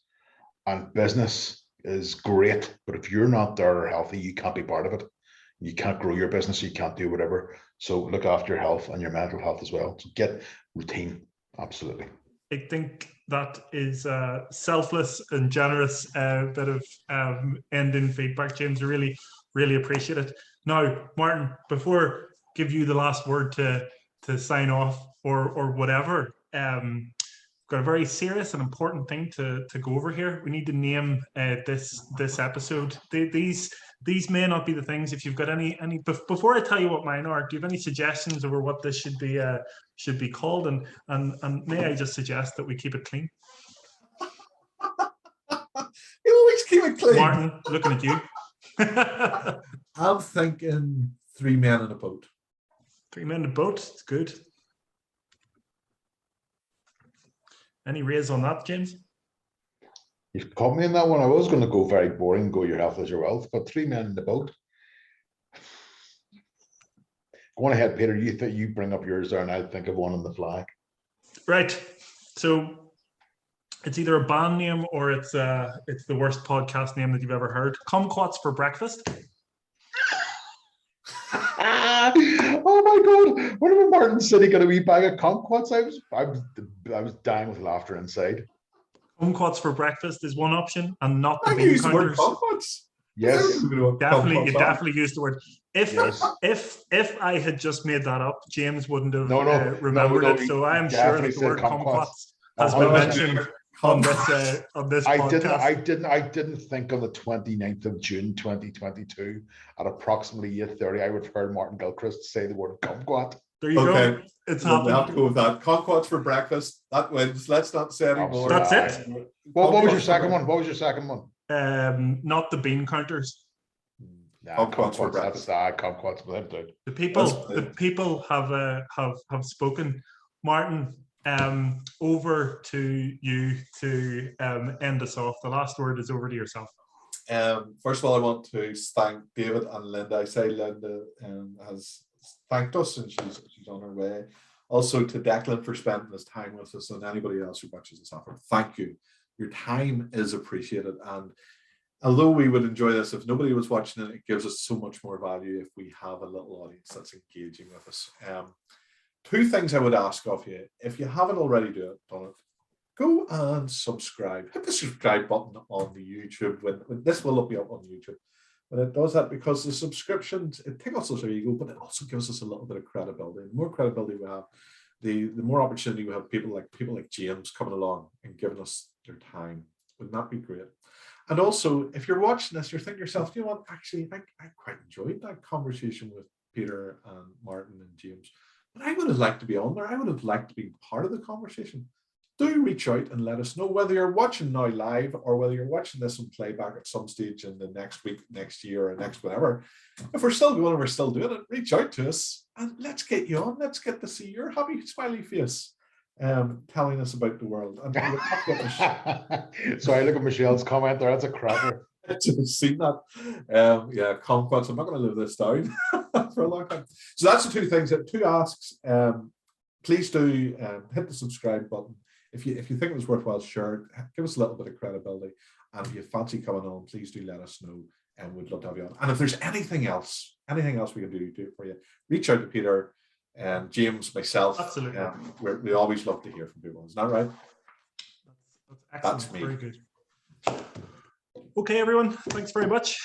And business is great, but if you're not there or healthy, you can't be part of it. You can't grow your business, you can't do whatever. So look after your health and your mental health as well. So get routine. Absolutely. I think that is a selfless and generous bit of ending feedback, James. I really appreciate it. Now, Martin, before I give you the last word to sign off or whatever, got a very serious and important thing to go over here. We need to name this episode. These may not be the things. If you've got any before I tell you what mine are, do you have any suggestions over what this should be called? And may I just suggest that we keep it clean? You always keep it clean. Martin, looking at you. I'm thinking 3 men in a boat. 3 men in a boat. It's good. Any raise on that, James? You've caught me in that one. I was going to go very boring, go your health as your wealth, but 3 men in the boat. Go on ahead, Peter. You bring up yours there, and I'll think of one on the fly. Right. So it's either a band name or it's the worst podcast name that you've ever heard. Kumquats for breakfast. Oh my God! Whenever Martin said he got a wee bag of kumquats, I was dying with laughter inside. Kumquats for breakfast is one option, and not the bean counters. Yes, definitely used the word. If I had just made that up, James wouldn't have remembered it. So I am sure that the word kumquats has been mentioned on this podcast. I didn't think on the 29th of June 2022 at approximately 8:30 I would have heard Martin Gilchrist say the word kumquat. There you go. It's happening. We have to go with that. Kumquats for breakfast. That wins. Let's not say any more. That's it. What was your second one? What was your second one? Not the bean counters. Kumquats for breakfast. Kumquats. The people have spoken. Martin, over to you to end us off. The last word is over to yourself. First of all, I want to thank David and Linda. I say Linda has thanked us, and she's on her way. Also to Declan for spending this time with us, and anybody else who watches this offer. Thank you. Your time is appreciated, and although we would enjoy this, if nobody was watching it, it gives us so much more value if we have a little audience that's engaging with us. 2 things I would ask of you. If you haven't already done it, go and subscribe. Hit the subscribe button on the YouTube. When this will be up on YouTube. When it does that, because the subscriptions, it tickles us our ego, but it also gives us a little bit of credibility. The more credibility we have, the more opportunity we have people like James coming along and giving us their time. Wouldn't that be great? And also, if you're watching this, you're thinking to yourself, you know what, actually, I quite enjoyed that conversation with Peter and Martin and James, but I would have liked to be on there. I would have liked to be part of the conversation. Do reach out and let us know, whether you're watching now live or whether you're watching this on playback at some stage in the next week, next year, or next whatever. If we're still going and we're still doing it, reach out to us and let's get you on. Let's get to see your happy, smiley face telling us about the world. And Sorry, look at Michelle's comment there. That's a cracker. I've seen that. Yeah, Kumquats. I'm not going to live this down for a long time. So that's the 2 things, 2 asks. Please do hit the subscribe button. If you think it was worthwhile, share it. Give us a little bit of credibility. And if you fancy coming on, please do let us know, and we'd love to have you on. And if there's anything else we can do it for you, reach out to Peter and James, myself. Absolutely. We always love to hear from people. Isn't that right? That's excellent. That's me. Very good. Okay, everyone. Thanks very much.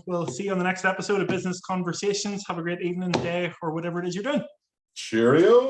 We'll see you on the next episode of Business Conversations. Have a great evening, day, or whatever it is you're doing. Cheerio.